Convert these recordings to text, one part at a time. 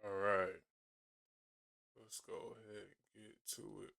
All right, let's go ahead and get to it.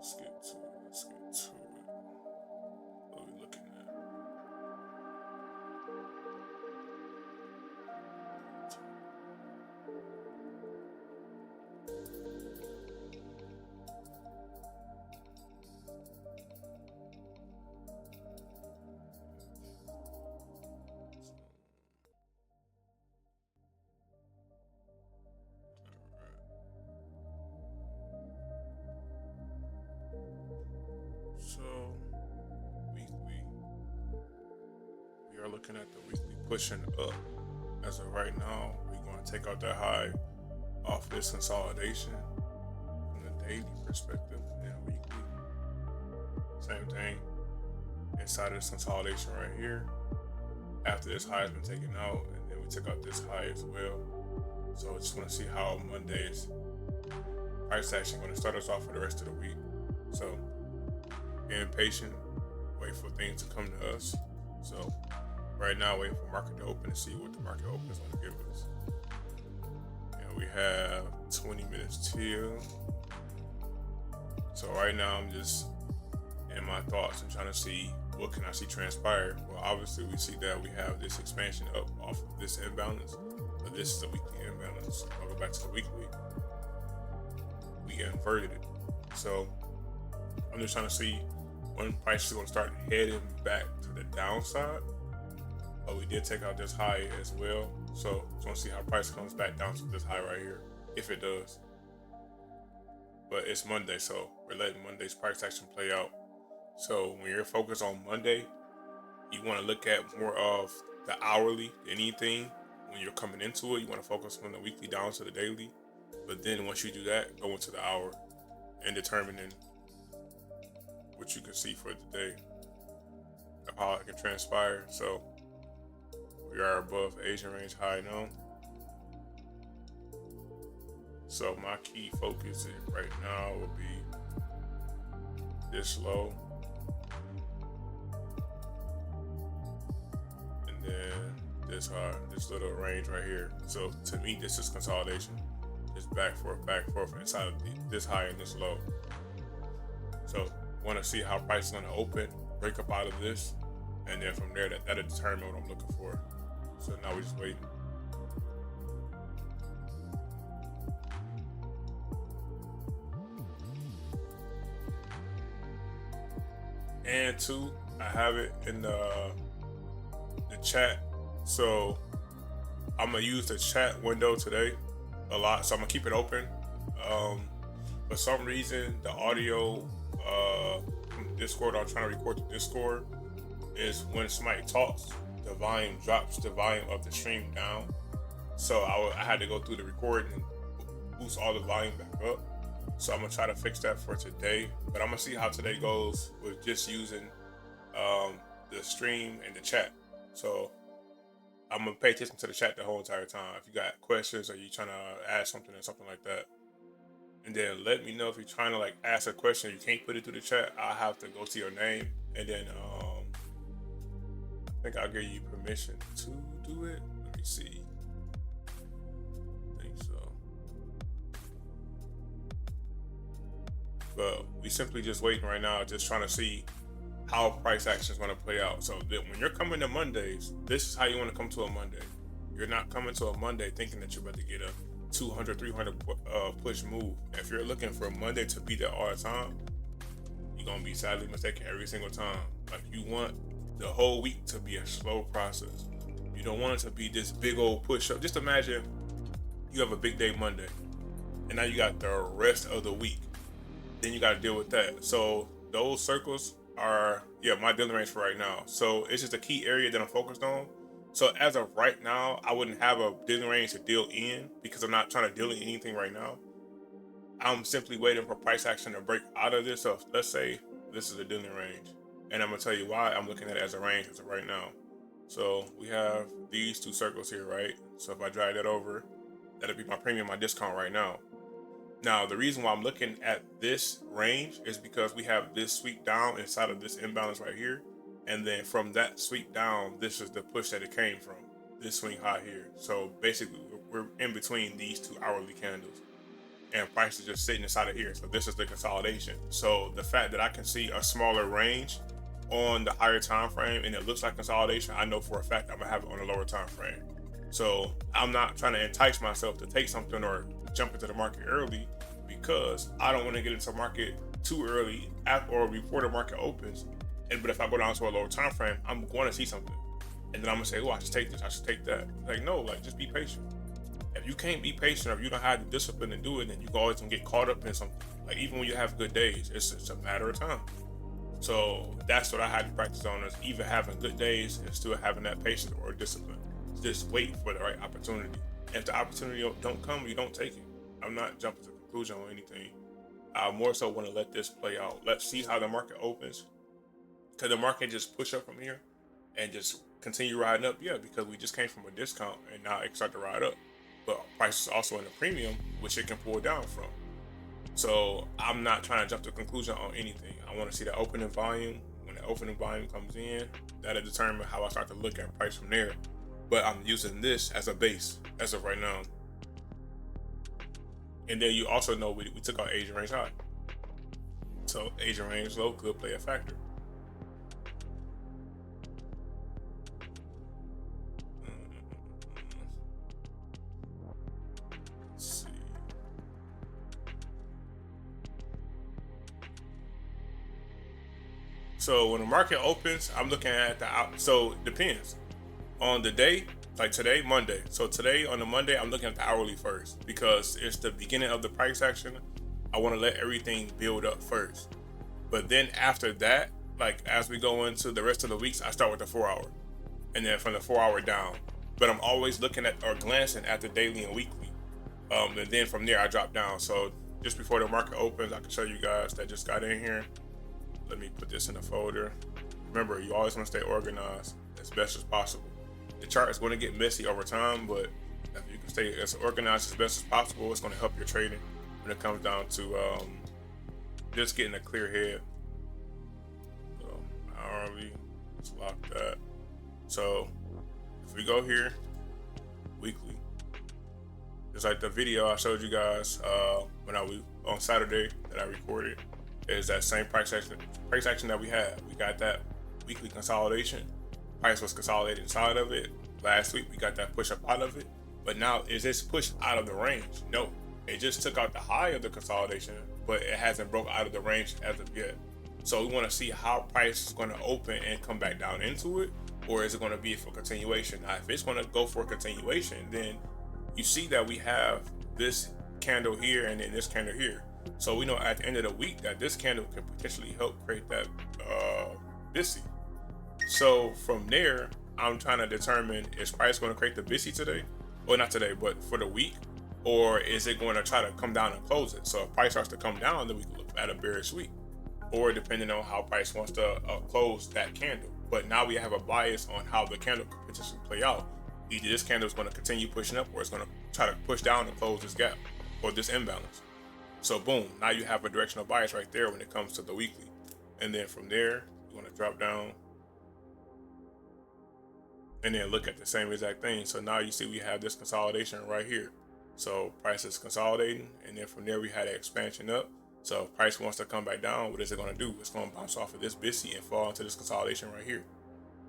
Let's get to it. Let's get to it. What are we looking at? So, weekly, we are looking at the weekly pushing up. As of right now, we're going to take out that high off this consolidation from the daily perspective and weekly. Same thing inside of this consolidation right here. After this high has been taken out, and then we took out this high as well. So I just want to see how Monday's price action going to start us off for the rest of the week. So being patient, wait for things to come to us. So right now, waiting for market to open to see what the market open is going to give us. And we have 20 minutes till. So right now, I'm just in my thoughts and trying to see what can I see transpire. Well, obviously, we see that we have this expansion up off of this imbalance, but this is a weekly imbalance. I'll go back to the weekly. We inverted it. So I'm just trying to see when price is going to start heading back to the downside. But we did take out this high as well. So just want to see how price comes back down to this high right here, if it does. But it's Monday, so we're letting Monday's price action play out. So when you're focused on Monday, you want to look at more of the hourly than anything. When you're coming into it, you want to focus on the weekly down to the daily. But then once you do that, go into the hour and determining what you can see for the day, how it can transpire. So we are above Asian range high now. So my key focus right now will be this low, and then this high, this little range right here. So to me, this is consolidation. Just back forth inside of this high and this low. So want to see how price is going to open, break up out of this, and then from there that'll determine what I'm looking for. So now we're just waiting. And two, I have it in the chat. So I'm gonna use the chat window today a lot, so I'm gonna keep it open. For some reason, the audio from Discord, I'm trying to record to Discord, is when somebody talks, the volume drops the volume of the stream down. So I had to go through the recording and boost all the volume back up. So I'm gonna try to fix that for today. But I'm gonna see how today goes with just using the stream and the chat. So I'm gonna pay attention to the chat the whole entire time. If you got questions or you trying to ask something or something like that, and then let me know if you're trying to like ask a question, you can't put it through the chat. I'll have to go see your name, and then I think I'll give you permission to do it. Let me see. I think so. But we simply just waiting right now, just trying to see how price action is going to play out. So that when you're coming to Mondays, this is how you want to come to a Monday. You're not coming to a Monday thinking that you're about to get a 200, 300 push move. If you're looking for a Monday to be there all the time, you're going to be sadly mistaken every single time. Like, you want the whole week to be a slow process. You don't want it to be this big old push up. Just imagine you have a big day Monday, and now you got the rest of the week. Then you got to deal with that. So those circles are, my dealing range for right now. So it's just a key area that I'm focused on. So as of right now, I wouldn't have a dealing range to deal in because I'm not trying to deal in anything right now. I'm simply waiting for price action to break out of this. So let's say this is a dealing range, and I'm gonna tell you why I'm looking at it as a range as of right now. So we have these two circles here, right? So if I drag that over, that'll be my premium, my discount right now. Now, the reason why I'm looking at this range is because we have this sweep down inside of this imbalance right here. And then from that sweep down, this is the push that it came from, this swing high here. So basically, we're in between these two hourly candles. And price is just sitting inside of here. So this is the consolidation. So the fact that I can see a smaller range on the higher time frame and it looks like consolidation, I know for a fact I'm going to have it on a lower time frame. So I'm not trying to entice myself to take something or jump into the market early because I don't want to get into the market too early or before the market opens. But if I go down to a lower time frame, I'm going to see something. And then I'm going to say, I should take this, I should take that. Like, no, just be patient. If you can't be patient or if you don't have the discipline to do it, then you always going to get caught up in something. Like, even when you have good days, it's a matter of time. So that's what I had to practice on, is either having good days and still having that patience or discipline. Just wait for the right opportunity. If the opportunity don't come, you don't take it. I'm not jumping to a conclusion on anything. I more so want to let this play out. Let's see how the market opens. Could the market just push up from here and just continue riding up? Yeah, because we just came from a discount and now it started to ride up. But price is also in a premium, which it can pull down from. So I'm not trying to jump to a conclusion on anything. I want to see the opening volume. When the opening volume comes in, that'll determine how I start to look at price from there. But I'm using this as a base as of right now. And then you also know we took our Asian range high. So Asian range low could play a factor. Let's see. So when the market opens, I'm looking at the out. So it depends on the day. Like today, Monday. So today on the Monday, I'm looking at the hourly first because it's the beginning of the price action. I want to let everything build up first. But then after that, like as we go into the rest of the weeks, I start with the 4 hour. And then from the 4 hour down. But I'm always looking at or glancing at the daily and weekly. And then from there, I drop down. So just before the market opens, I can show you guys that just got in here. Let me put this in a folder. Remember, you always want to stay organized as best as possible. The chart is going to get messy over time, but if you can stay as organized as best as possible, it's going to help your trading when it comes down to just getting a clear head. So hourly, let's lock that. So if we go here, weekly, just like the video I showed you guys when I was on Saturday that I recorded, is that same price action that we had. We got that weekly consolidation. Price was consolidated inside of it. Last week we got that push up out of it. But now is this push out of the range? No. It just took out the high of the consolidation, but it hasn't broke out of the range as of yet. So we want to see how price is going to open and come back down into it or is it going to be for continuation? Now, if it's going to go for continuation, then you see that we have this candle here and then this candle here. So we know at the end of the week that this candle could potentially help create that BISI. So from there, I'm trying to determine, is price going to create the BISI today? Well, not today, but for the week, or is it going to try to come down and close it? So if price starts to come down, then we can look at a bearish week, or depending on how price wants to close that candle. But now we have a bias on how the candle could potentially play out. Either this candle is going to continue pushing up, or it's going to try to push down and close this gap or this imbalance. So boom, now you have a directional bias right there when it comes to the weekly. And then from there, you want to drop down and then look at the same exact thing. So now you see we have this consolidation right here. So price is consolidating, and then from there we had an expansion up. So if price wants to come back down, what is it going to do? It's going to bounce off of this BISI and fall into this consolidation right here,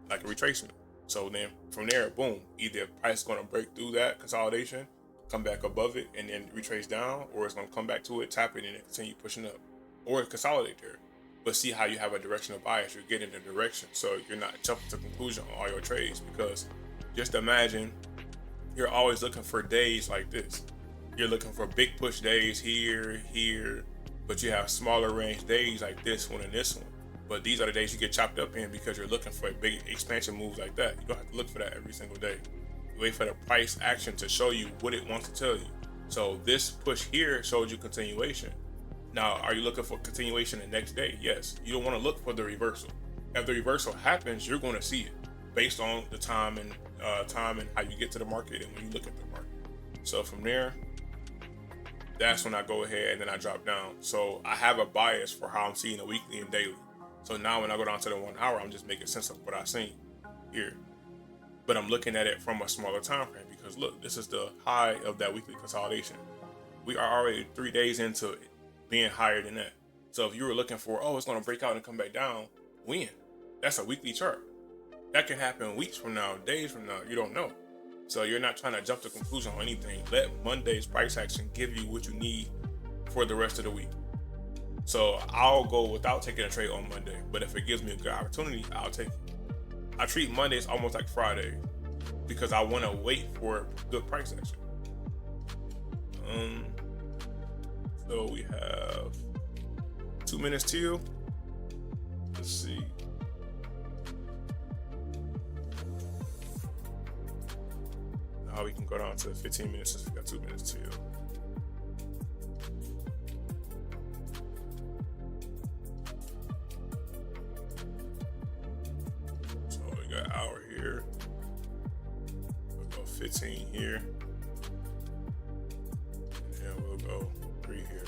like a retracement. So then from there, boom, either price is going to break through that consolidation, come back above it, and then retrace down, or it's going to come back to it, tap it, and then continue pushing up, or consolidate there. But see how you have a directional bias, you're getting the direction, so you're not jumping to conclusion on all your trades. Because just imagine you're always looking for days like this. You're looking for big push days here, but you have smaller range days like this one and this one. But these are the days you get chopped up in because you're looking for a big expansion moves like that. You don't have to look for that every single day. You wait for the price action to show you what it wants to tell you. So this push here showed you continuation. Now, are you looking for continuation the next day? Yes. You don't want to look for the reversal. If the reversal happens, you're going to see it based on the time and how you get to the market and when you look at the market. So from there, that's when I go ahead and then I drop down. So I have a bias for how I'm seeing the weekly and daily. So now when I go down to the 1 hour, I'm just making sense of what I've seen here. But I'm looking at it from a smaller time frame because look, this is the high of that weekly consolidation. We are already 3 days into it being higher than that. So if you were looking for, oh, it's going to break out and come back down, when? That's a weekly chart. That can happen weeks from now, days from now, you don't know. So you're not trying to jump to conclusion on anything. Let Monday's price action give you what you need for the rest of the week. So I'll go without taking a trade on Monday, but if it gives me a good opportunity, I'll take it. I treat Mondays almost like Friday because I want to wait for good price action. So we have 2 minutes till. Let's see. Now we can go down to 15 minutes since we got 2 minutes till. So we got an hour here. We'll go 15 here. And we'll go 3 here.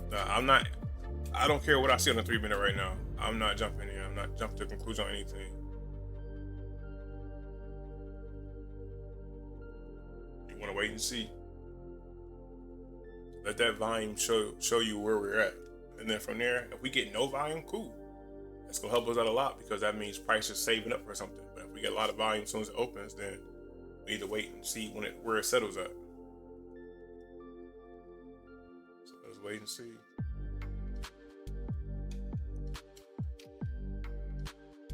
Now, I don't care what I see on the 3 minute right now. I'm not jumping in. I'm not jumping to conclusion on anything. You want to wait and see. Let that volume show you where we're at. And then from there, if we get no volume, cool. That's going to help us out a lot because that means price is saving up for something. But if we get a lot of volume as soon as it opens, then we need to wait and see where it settles at. So let's wait and see.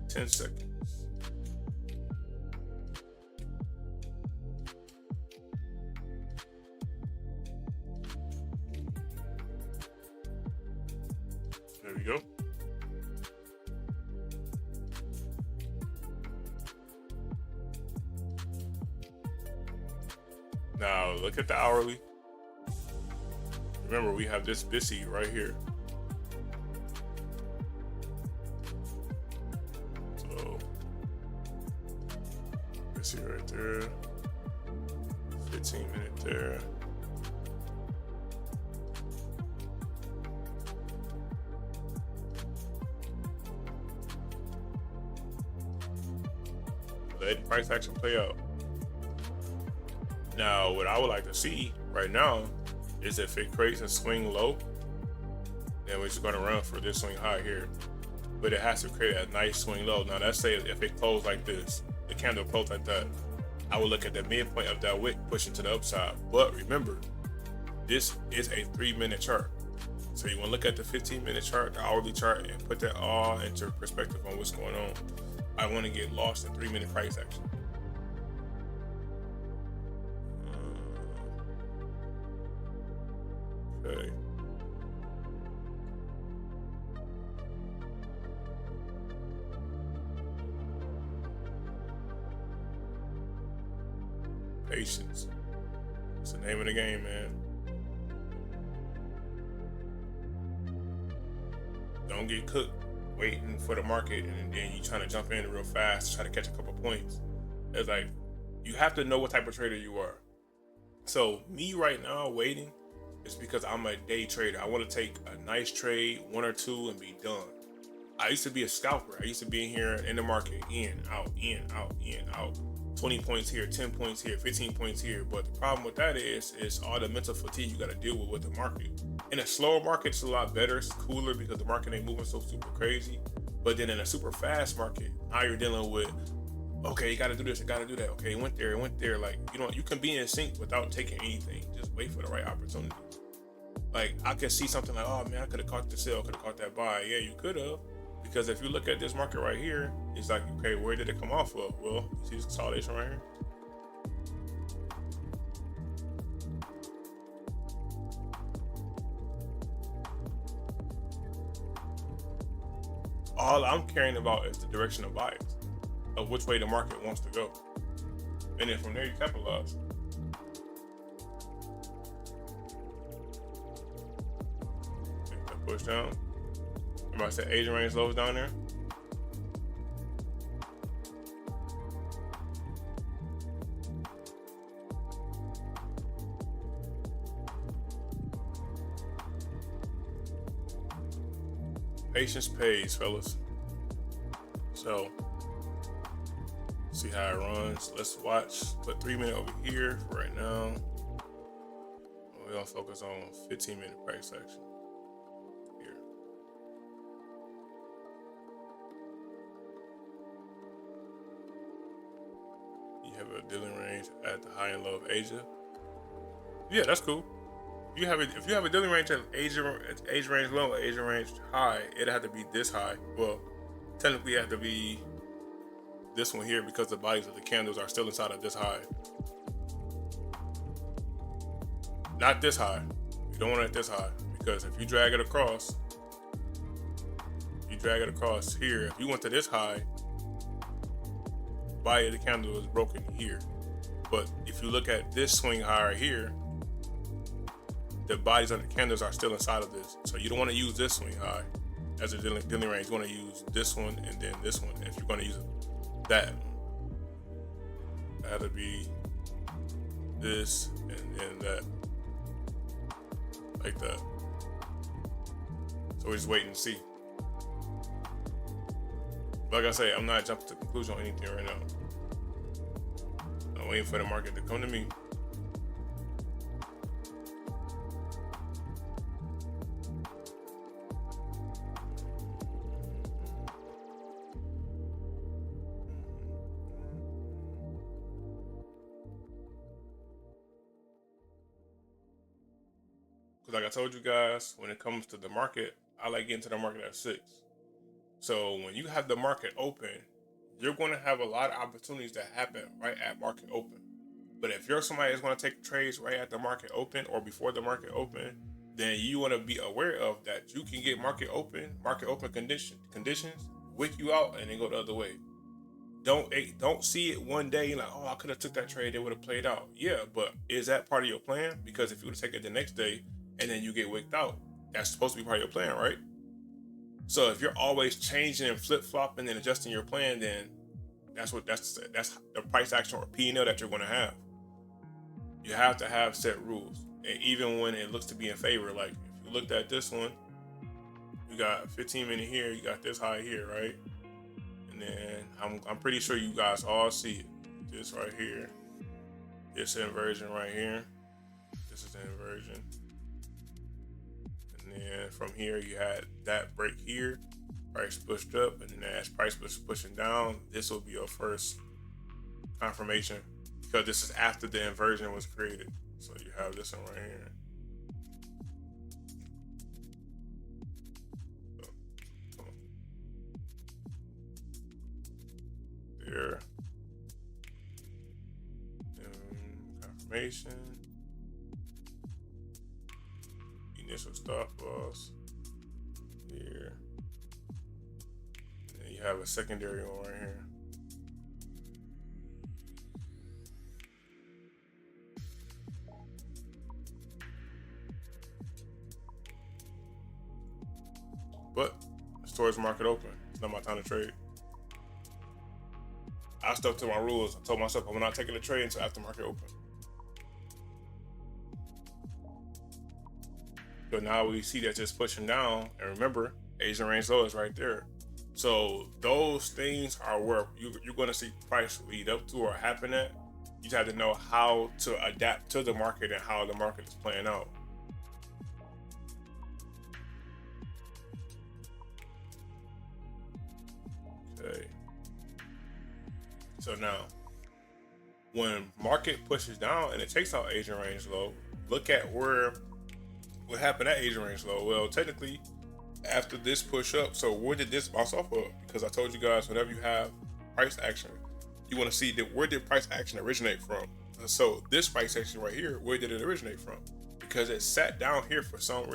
Ten seconds. There we go. Now look at the hourly. Remember, we have this BISI right here. So BISI right there. 15 minute there. Let price action play out. Now, what I would like to see right now is if it creates a swing low, then we're just going to run for this swing high here. But it has to create a nice swing low. Now, let's say if it closed like this, the candle closed like that, I would look at the midpoint of that wick pushing to the upside. But remember, this is a 3 minute chart. So you want to look at the 15-minute chart, the hourly chart, and put that all into perspective on what's going on. I want to get lost in 3-minute price action. Okay. Patience. It's the name of the game, man. Don't get cooked waiting for the market and then you trying to jump in real fast to try to catch a couple points. It's like, you have to know what type of trader you are. So me right now waiting is because I'm a day trader. I want to take a nice trade, 1 or 2, and be done. I used to be a scalper. I used to be in here in the market, in, out, in, out, in, out. 20 points here, 10 points here, 15 points here. But the problem with that is all the mental fatigue you got to deal with the market. In a slower market, it's a lot better. It's cooler because the market ain't moving so super crazy. But then in a super fast market, now you're dealing with, okay, you got to do this, you got to do that. Okay, it went there. Like, you can be in sync without taking anything. Just wait for the right opportunity. Like, I could see something like, oh man, I could have caught the sell, could have caught that buy. Yeah, you could have. Because if you look at this market right here, it's like, okay, where did it come off of? Well, you see this consolidation right here? All I'm caring about is the direction of bias, of which way the market wants to go. And then from there, you capitalize. Push down. Remember I said Asian range lows down there? Patience pays, fellas. So, see how it runs. Let's watch. Put 3-minute over here for right now. We're gonna focus on 15-minute price action. Here. You have a dealing range at the high and low of Asia. Yeah, that's cool. If you have a dealing range at Asia range low, Asia range high, it'd have to be this high. Well, technically it have to be this one here because the bodies of the candles are still inside of this high. Not this high. You don't want it this high because if you drag it across here, if you went to this high, body of the candle is broken here. But if you look at this swing high right here, the bodies of the candles are still inside of this. So you don't want to use this swing high as a dealing range. You want to use this one and then this one if you're going to use that. That'll be this and then that. Like that. So we're just waiting to see. Like I say, I'm not jumping to conclusion on anything right now. I'm waiting for the market to come to me. Like I told you guys, when it comes to the market, I like getting to the market at 6. So when you have the market open, you're going to have a lot of opportunities that happen right at market open. But if you're somebody that's going to take trades right at the market open or before the market open, then you want to be aware of that you can get market open conditions, wick you out, and then go the other way. Don't see it one day like, oh, I could have took that trade, it would have played out. Yeah, but is that part of your plan? Because if you would take it the next day and then you get wicked out, that's supposed to be part of your plan, right? So if you're always changing and flip-flopping and adjusting your plan, then that's the price action or P&L that you're going to have. You have to have set rules. And even when it looks to be in favor, like if you looked at this one, you got 15 minute here, you got this high here, right? And then I'm pretty sure you guys all see it. This right here, this inversion right here, this is the inversion. And then from here you had that break here, price pushed up, and then as price was pushing down, this will be your first confirmation because this is after the inversion was created. So you have this one right here. there. Confirmation. Initial stop loss here. And then you have a secondary one right here. But it's towards market open. It's not my time to trade. I stuck to my rules. I told myself I'm not taking a trade until after market open. So now we see that just pushing down. And remember, Asian range low is right there. So those things are where you're going to see price lead up to or happen at. You just have to know how to adapt to the market and how the market is playing out. Okay. So now, when market pushes down and it takes out Asian range low, look at what happened at Asian range low. Well, technically, after this push up, so where did this bounce off of? Because I told you guys, whenever you have price action, you want to see that where did price action originate from. So this price action right here, where did it originate from? Because it sat down here for some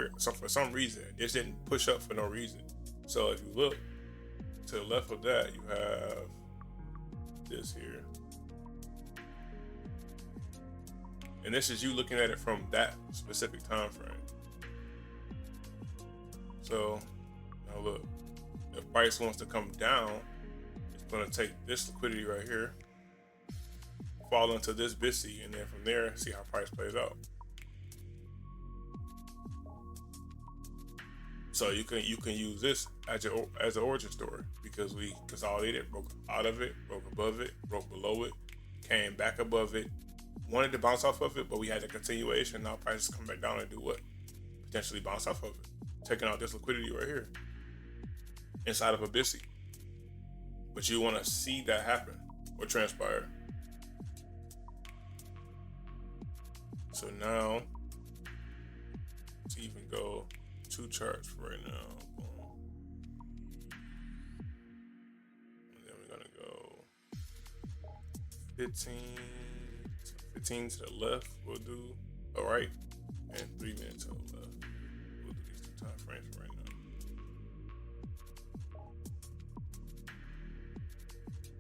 reason. It just didn't push up for no reason. So if you look to the left of that, you have this here. And this is you looking at it from that specific time frame. So now look, if price wants to come down, it's going to take this liquidity right here, fall into this BISI, and then from there, see how price plays out. So you can use this as an origin story, because we consolidated, broke out of it, broke above it, broke below it, came back above it, wanted to bounce off of it, but we had a continuation. Now prices come back down and do what? Potentially bounce off of it, taking out this liquidity right here inside of a BISI. But you want to see that happen or transpire. So now let's even go 2 charts right now. Boom. And then we're gonna go 15 to the left. We'll do all right, and 3 minutes to the left. We'll do these 2 time frames right now.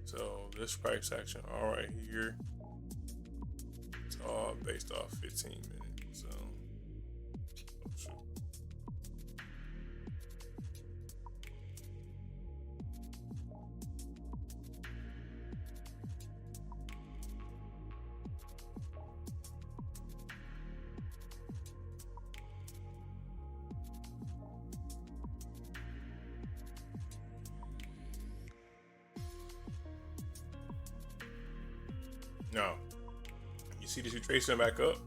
So this price action, all right here, it's all based off 15 minutes. So shoot. Now, you see this retracing back up,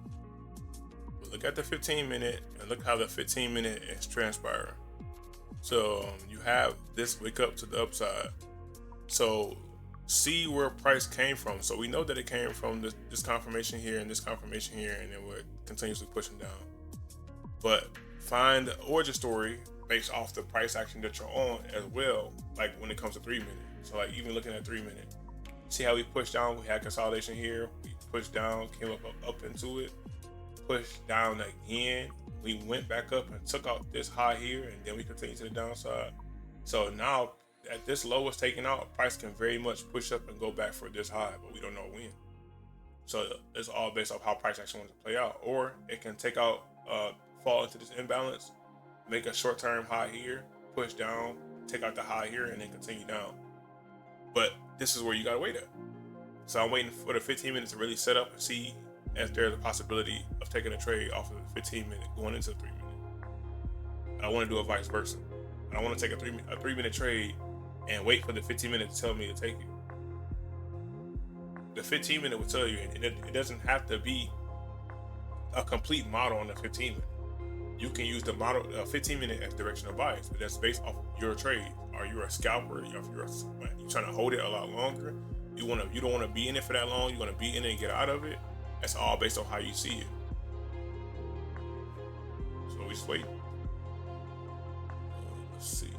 but look at the 15 minute and look how the 15 minute is transpiring. So you have this wake up to the upside. So see where price came from. So we know that it came from this confirmation here and this confirmation here, and then we're continuously pushing down. But find the origin story based off the price action that you're on as well, like when it comes to 3 minute. So like even looking at 3 minute. See how we pushed down? We had consolidation here. We pushed down, came up into it, pushed down again. We went back up and took out this high here, and then we continued to the downside. So now at this low is taken out, price can very much push up and go back for this high, but we don't know when. So it's all based off how price action wants to play out. Or it can take out, fall into this imbalance, make a short-term high here, push down, take out the high here, and then continue down. But this is where you gotta wait at. So I'm waiting for the 15 minutes to really set up and see if there's a possibility of taking a trade off of the 15 minute going into the 3 minute. I want to do a vice versa. I don't want to take a 3 minute trade and wait for the 15 minute to tell me to take it. The 15 minute will tell you, and it doesn't have to be a complete model on the 15 minute. You can use the model 15 minute as directional bias, but that's based off your trade. Are you a scalper? If you're trying to hold it a lot longer, you don't want to be in it for that long. You want to be in it and get out of it. That's all based on how you see it. So we just wait. Let's see.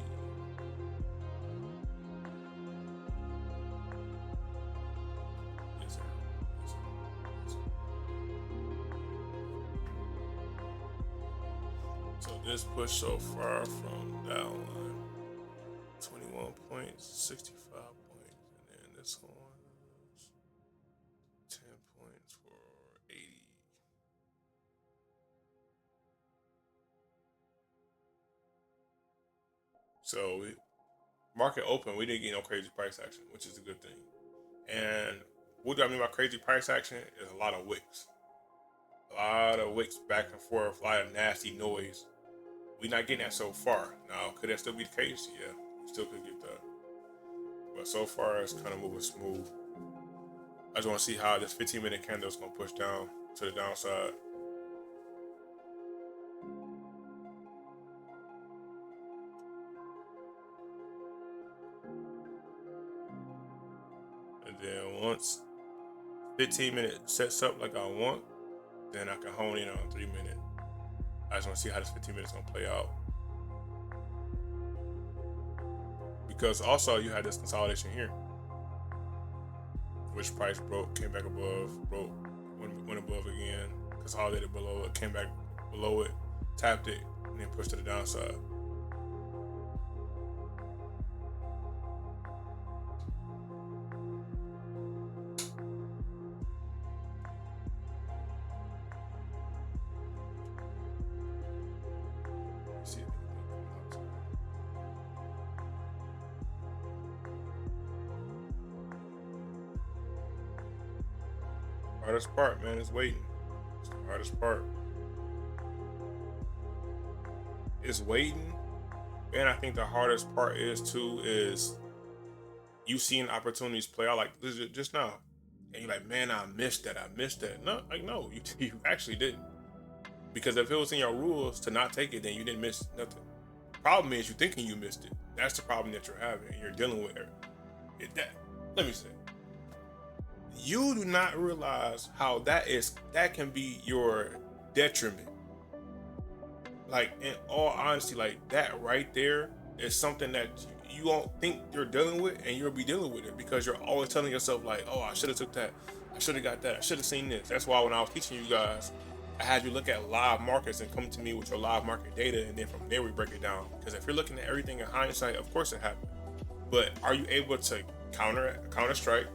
this push so far from downline 21 points, 65 points, and then this one was 10 points for 80. So market open, we didn't get no crazy price action, which is a good thing. And what do I mean by crazy price action? Is a lot of wicks. A lot of wicks back and forth, a lot of nasty noise. We're not getting that so far. Now, could that still be the case? Yeah, we still could get that. But so far, it's kind of moving smooth. I just want to see how this 15-minute candle is going to push down to the downside. And then once 15-minute sets up like I want, then I can hone in on 3-minute. I just want to see how this 15 minutes going to play out. Because also you had this consolidation here, which price broke, came back above, broke, went above again, consolidated below it, came back below it, tapped it, and then pushed to the downside. See if hardest part, man, is waiting. It's the hardest part. It's waiting. And I think the hardest part is too is you seeing opportunities play out like just now. And you're like, man, I missed that. No, like no, you actually didn't. Because if it was in your rules to not take it, then you didn't miss nothing. Problem is, you're thinking you missed it. That's the problem that you're having. You're dealing with it. Let me say, you do not realize how that can be your detriment. Like, in all honesty, like that right there is something that you don't think you're dealing with, and you'll be dealing with it because you're always telling yourself like, oh, I should have took that, I should have got that, I should have seen this. That's why when I was teaching you guys, I had you look at live markets and come to me with your live market data, and then from there we break it down. Because if you're looking at everything in hindsight, of course it happened. But are you able to counter strike?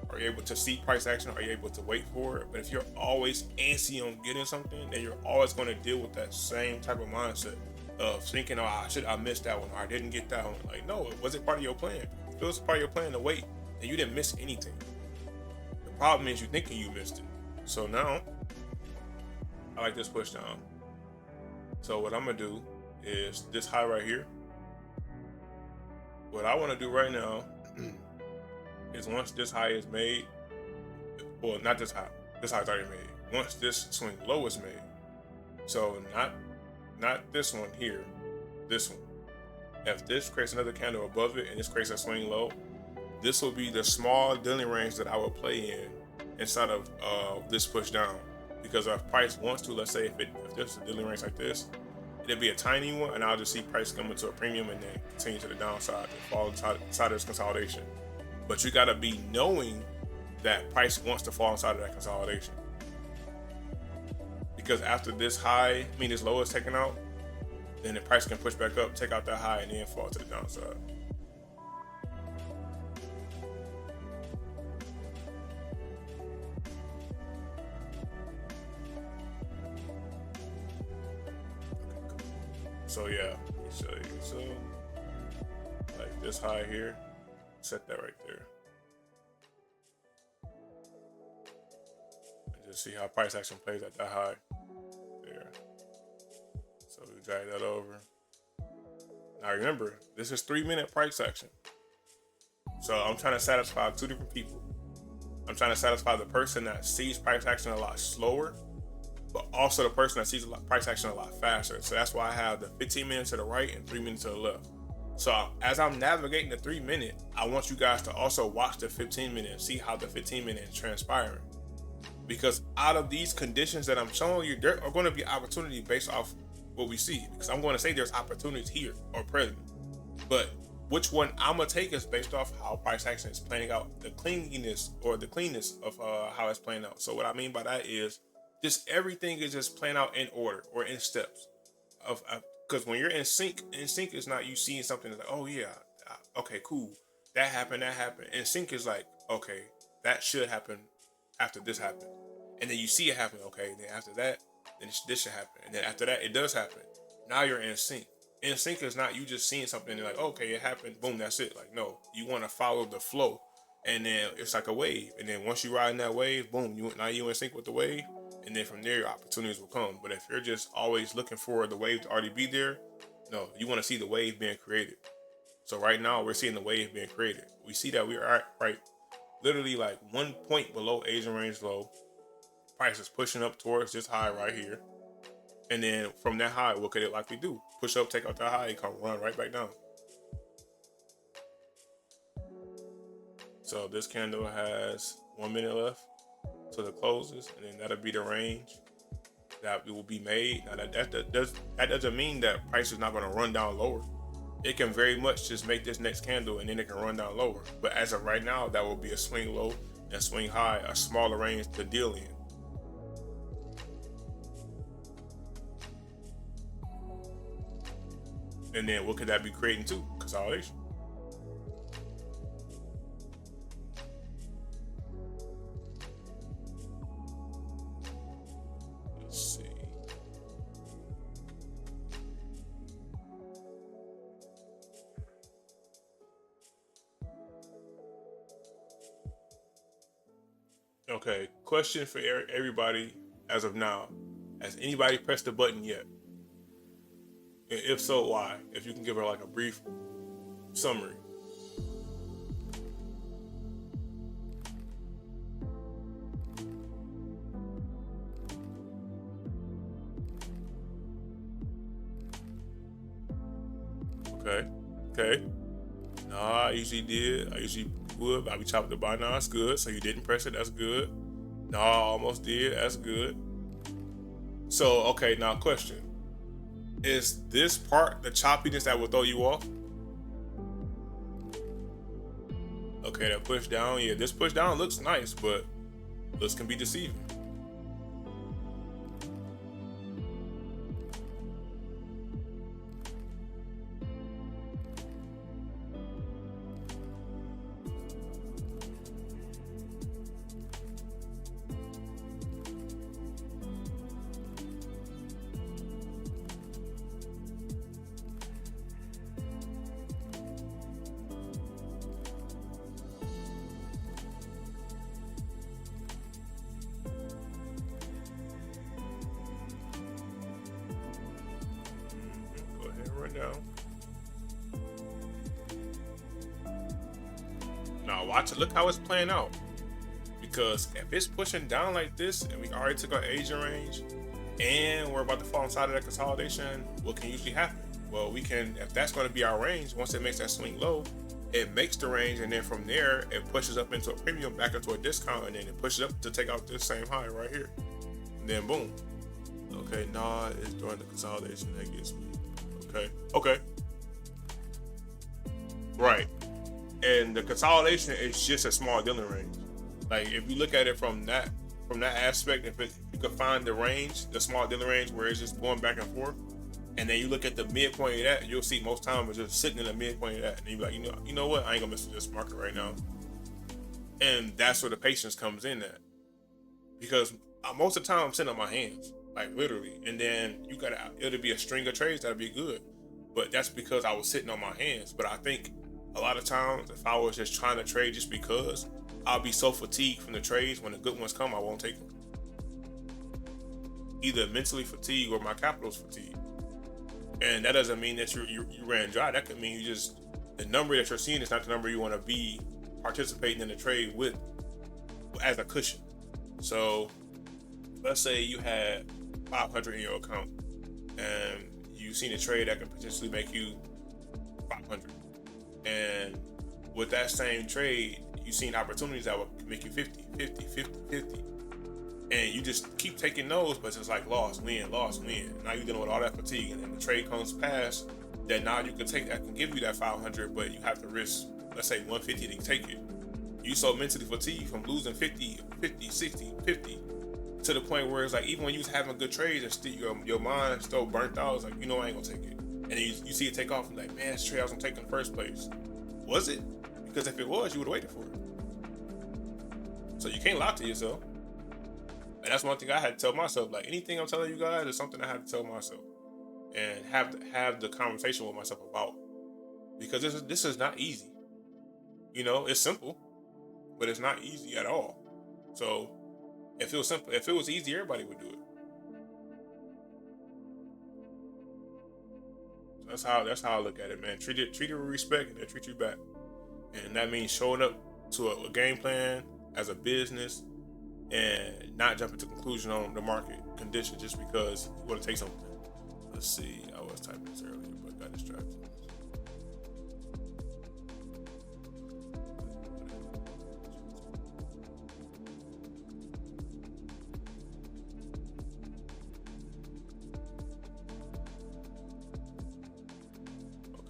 Are you able to see price action? Are you able to wait for it? But if you're always antsy on getting something, then you're always going to deal with that same type of mindset of thinking, oh, I missed that one, or I didn't get that one. Like, no, it wasn't part of your plan. If it was part of your plan to wait, then you didn't miss anything. The problem is you thinking you missed it. So now, I like this push down. So what I'm gonna do is this high right here. What I want to do right now is once this high is made, well, not this high. This high is already made. Once this swing low is made, so not this one here, this one. If this creates another candle above it and this creates a swing low, this will be the small dealing range that I will play in inside of this push down. Because if price wants to, let's say if there's a dealing range like this, it'll be a tiny one, and I'll just see price come into a premium and then continue to the downside and fall inside of this consolidation. But you gotta be knowing that price wants to fall inside of that consolidation. Because after this this low is taken out, then the price can push back up, take out that high, and then fall to the downside. So yeah, let me show you. So like this high here, set that right there. And just see how price action plays at that high there. So we drag that over. Now remember, this is 3-minute price action. So I'm trying to satisfy two different people. I'm trying to satisfy the person that sees price action a lot slower, but also the person that sees price action a lot faster. So that's why I have the 15 minutes to the right and 3 minutes to the left. So as I'm navigating the 3-minute, I want you guys to also watch the 15-minute and see how the 15-minute is transpiring. Because out of these conditions that I'm showing you, there are going to be opportunity based off what we see. Because I'm going to say there's opportunities here or present. But which one I'm going to take is based off how price action is playing out, the cleanness of how it's playing out. So what I mean by that is just everything is just playing out in order or in steps. Because when you're in sync is not you seeing something that's like, oh yeah, okay, cool, that happened. In sync is like, okay, that should happen after this happened, and then you see it happen. Okay, then after that, then this should happen, and then after that, it does happen. Now you're in sync. In sync is not you just seeing something and you're like, okay, it happened, boom, that's it. Like, no, you want to follow the flow, and then it's like a wave, and then once you ride in that wave, boom, you in sync with the wave, and then from there, opportunities will come. But if you're just always looking for the wave to already be there, no, you want to see the wave being created. So right now, we're seeing the wave being created. We see that we are at, right, literally like 1 point below Asian range low. Price is pushing up towards this high right here. And then from that high, what could it likely do? Push up, take out that high, come run right back down. So this candle has 1 minute left till it closes, and then that'll be the range that it will be made. Now that doesn't mean that price is not going to run down lower. It can very much just make this next candle and then it can run down lower. But as of right now, that will be a swing low and swing high, a smaller range to deal in. And then what could that be creating too? Consolidation. Let's see. Okay, question for everybody as of now. Has anybody pressed the button yet? If so, why? If you can give her like a brief summary. Okay. Nah, I usually did. I usually would, but I be chopped up by now. That's good. So you didn't press it. That's good. Nah, I almost did. That's good. So, okay, now question. Is this part the choppiness that will throw you off? Okay, that push down. Yeah, this push down looks nice, but looks can be deceiving. Go ahead and run down. Now watch it. Look how it's playing out. Because if it's pushing down like this, and we already took our Asian range, and we're about to fall inside of that consolidation, what can usually happen? Well, we can, if that's going to be our range, once it makes that swing low, it makes the range, and then from there, it pushes up into a premium, back into a discount, and then it pushes up to take out this same high right here. And then boom. Okay, nah, it's during the consolidation that gets me. Okay. Right. And the consolidation is just a small dealing range. Like if you look at it from that aspect, if you could find the range, the small dealing range where it's just going back and forth, and then you look at the midpoint of that, you'll see most times it's just sitting in the midpoint of that, and you're like, you know what, I ain't gonna mess with this market right now. And that's where the patience comes in at, because most of the time I'm sitting on my hands, like literally, and then it'll be a string of trades that'll be good, but that's because I was sitting on my hands. But I think a lot of times, if I was just trying to trade just because, I'll be so fatigued from the trades, when the good ones come, I won't take them. Either mentally fatigued or my capital's fatigued. And that doesn't mean that you ran dry. That could mean the number that you're seeing is not the number you want to be participating in the trade with as a cushion. So let's say you had 500 in your account and you seen a trade that can potentially make you 500. And with that same trade, you've seen opportunities that will make you 50. And you just keep taking those, but it's like loss, win. Now you're dealing with all that fatigue, and then the trade comes past that now you can take that, can give you that 500, but you have to risk, let's say 150 to take it. You so mentally fatigued from losing 50, 60, 50 to the point where it's like, even when you was having good trades, and still your mind still burnt out, it's like, I ain't gonna take it. and you see it take off, and like, man, this trade I was gonna take in the first place. Was it? Because if it was, you would have waited for it. So you can't lie to yourself. And that's one thing I had to tell myself. Like, anything I'm telling you guys is something I had to tell myself, and have the conversation with myself about. Because this is not easy. You know, it's simple, but it's not easy at all. So if it was simple, if it was easy, everybody would do it. So that's how I look at it, man. Treat it with respect, and they treat you back. And that means showing up to a game plan as a business, and not jumping to conclusion on the market condition just because you want to take something. Let's see. I was typing this earlier, but got distracted.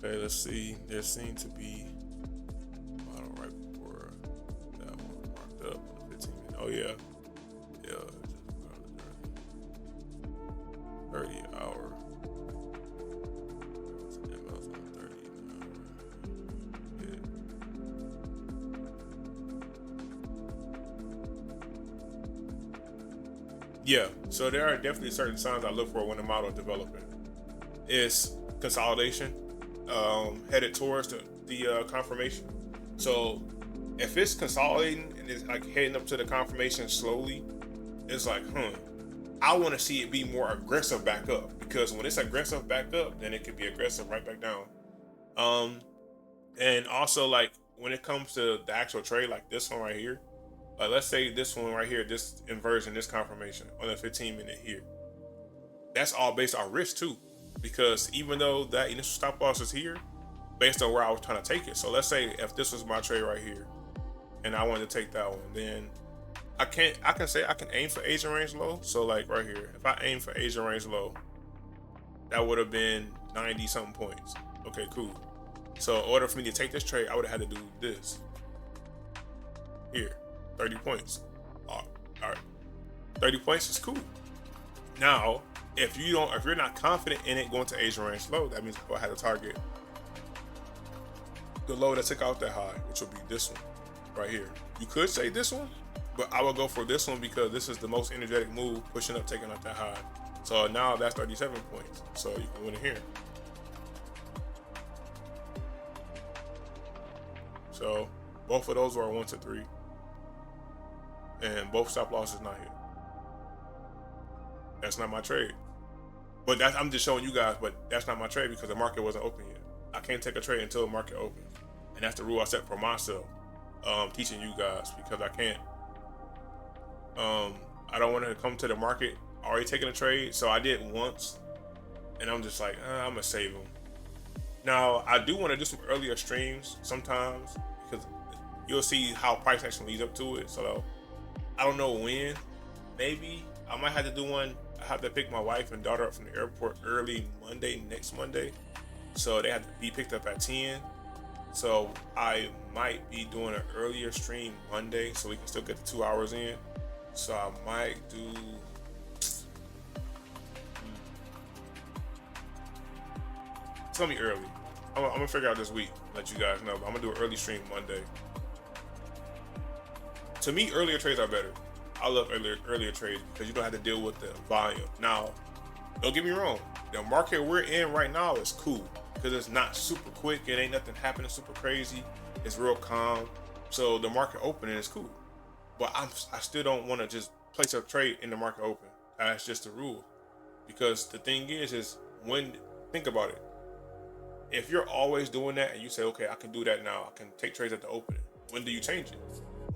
Okay, let's see. There seemed to be bottom right before that one marked up on the 15 minute. Oh yeah. Yeah, just 30 hour. Yeah, so there are definitely certain signs I look for when the model is developing. It's consolidation, headed towards the confirmation. So if it's consolidating and it's like heading up to the confirmation slowly, it's like, I want to see it be more aggressive back up, because when it's aggressive back up, then it can be aggressive right back down. And also, like, when it comes to the actual trade, like this one right here, let's say this one right here, this inversion, this confirmation on the 15 minute here, that's all based on risk too, because even though that initial stop loss is here, based on where I was trying to take it. So let's say if this was my trade right here, and I wanted to take that one, then I can aim for Asian range low. So like right here, if I aim for Asian range low, that would have been 90 something points. Okay, cool. So in order for me to take this trade, I would have had to do this here, 30 points. All right, 30 points is cool. Now, if you're not confident in it going to Asian range low, that means I had to target the low that took out that high, which will be this one right here. You could say this one, but I would go for this one because this is the most energetic move, pushing up, taking out that high. So now that's 37 points. So you can win it here. So both of those were 1 to 3, and both stop losses not here. That's not my trade. But I'm just showing you guys, but that's not my trade because the market wasn't open yet. I can't take a trade until the market opens. And that's the rule I set for myself, teaching you guys, because I can't, I don't want to come to the market already taking a trade. So I did once, and I'm just like, I'm gonna save them. Now, I do want to do some earlier streams sometimes, because you'll see how price action leads up to it. So I don't know when. Maybe I might have to do one. I have to pick my wife and daughter up from the airport early next Monday. So they have to be picked up at 10. So I might be doing an earlier stream Monday so we can still get the 2 hours in. So I might do, tell me early. I'm gonna figure out this week, let you guys know. But I'm gonna do an early stream Monday. To me, earlier trades are better. I love earlier trades because you don't have to deal with the volume. Now, don't get me wrong. The market we're in right now is cool because it's not super quick. It ain't nothing happening super crazy. It's real calm. So the market opening is cool. But I still don't want to just place a trade in the market open. That's just the rule. Because the thing is think about it. If you're always doing that and you say, okay, I can do that now, I can take trades at the opening. When do you change it?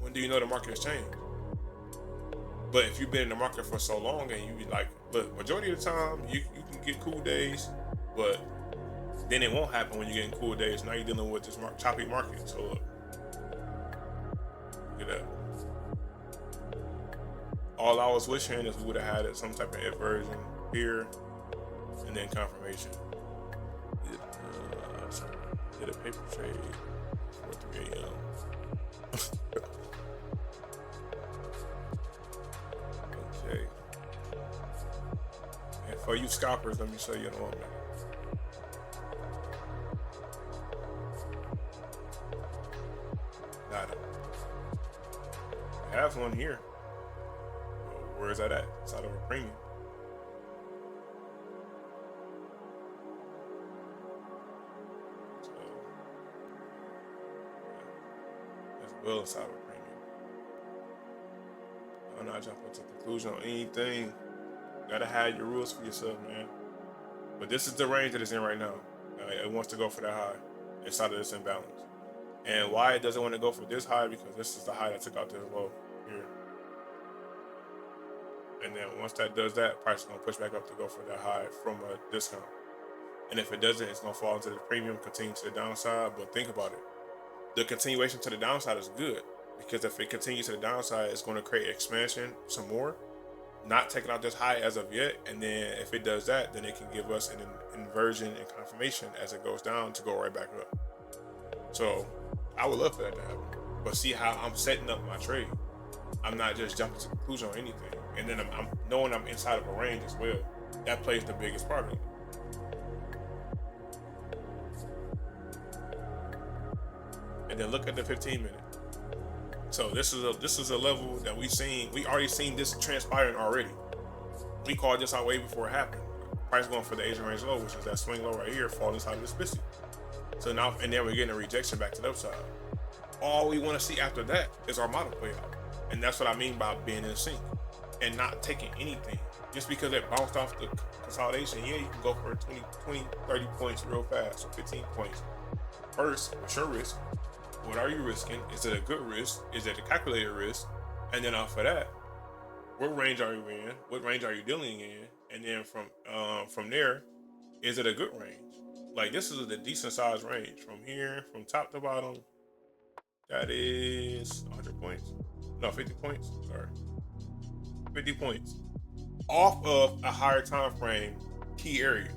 When do you know the market has changed? But if you've been in the market for so long and you be like, look, majority of the time you can get cool days, but then it won't happen when you're getting cool days. Now you're dealing with this choppy market. So look at that. All I was wishing is we would have had some type of inversion here and then confirmation. Did a paper trade for 3 a.m. Okay. And for you scalpers, let me show you in a moment. We have one here. Where is that at? It's out of a premium. So as well inside of a premium. I'm not jumping to conclusion on anything. You gotta have your rules for yourself, man. But this is the range that it's in right now. It wants to go for that high inside of this imbalance. And why it doesn't want to go for this high? Because this is the high that took out this low here. And then once that does that, price is going to push back up to go for that high from a discount. And if it doesn't, it's going to fall into the premium, continue to the downside. But think about it. The continuation to the downside is good, because if it continues to the downside, it's going to create expansion some more, not taking out this high as of yet. And then if it does that, then it can give us an inversion and confirmation as it goes down to go right back up. So I would love for that to happen. But see how I'm setting up my trade. I'm not just jumping to the conclusion on anything. And then I'm knowing I'm inside of a range as well. That plays the biggest part of it. And then look at the 15-minute. So this is a level that we already seen this transpiring already. We called this out way before it happened. Price going for the Asian range low, which is that swing low right here, falling inside of this 50. So now, and then we're getting a rejection back to the upside. All we want to see after that is our model play out. And that's what I mean by being in sync and not taking anything. Just because it bounced off the consolidation, yeah, you can go for 20, 30 points real fast, or 15 points. First, what's your risk? What are you risking? Is it a good risk? Is it a calculated risk? And then off of that, what range are you in? What range are you dealing in? And then from there, is it a good range? Like, this is a decent sized range. From here, from top to bottom, that is 100 points. No, 50 points. Sorry. 50 points. Off of a higher time frame key area.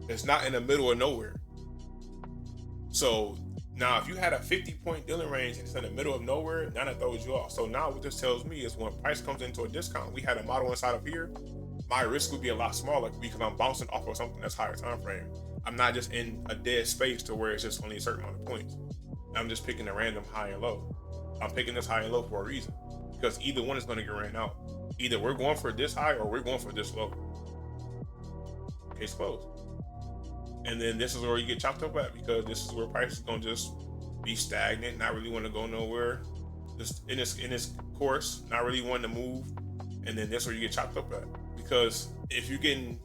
It's not in the middle of nowhere. So now if you had a 50-point dealing range and it's in the middle of nowhere, now that throws you off. So now what this tells me is when price comes into a discount, we had a model inside of here, my risk would be a lot smaller because I'm bouncing off of something that's higher time frame. I'm not just in a dead space to where it's just only a certain amount of points. I'm just picking a random high and low. I'm picking this high and low for a reason, because either one is going to get ran out. Either we're going for this high or we're going for this low. Case closed. And then this is where you get chopped up at, because this is where price is going to just be stagnant, not really want to go nowhere, just in this course, not really wanting to move. And then that's where you get chopped up at, because if you're in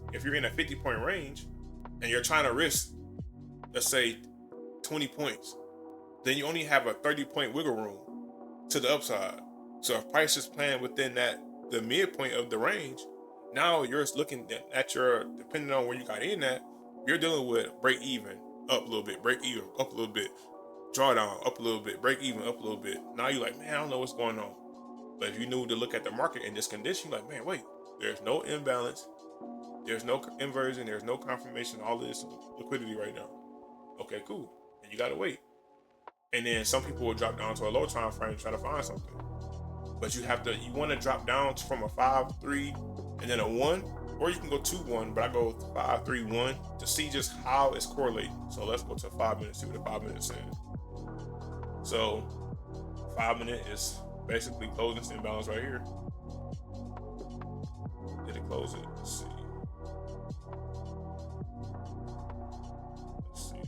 a 50-point range and you're trying to risk, let's say 20 points, then you only have a 30-point wiggle room to the upside. So if price is playing within the midpoint of the range, now you're looking at your, depending on where you got in at, you're dealing with break even up a little bit, break even up a little bit, drawdown up a little bit, break even up a little bit. Now you're like, man, I don't know what's going on. But if you knew to look at the market in this condition, you're like, man, wait, there's no imbalance, there's no inversion, there's no confirmation, all of this liquidity right now. Okay, cool. And you gotta wait. And then some people will drop down to a low time frame to try to find something. But you want to drop down from a 5-3 and then a 1, or you can go 2-1, but I go 5-3-1 to see just how it's correlating. So let's go to 5 minutes, see what the 5 minutes saying. So 5 minute is basically closing this imbalance right here. Did it close it? Let's see.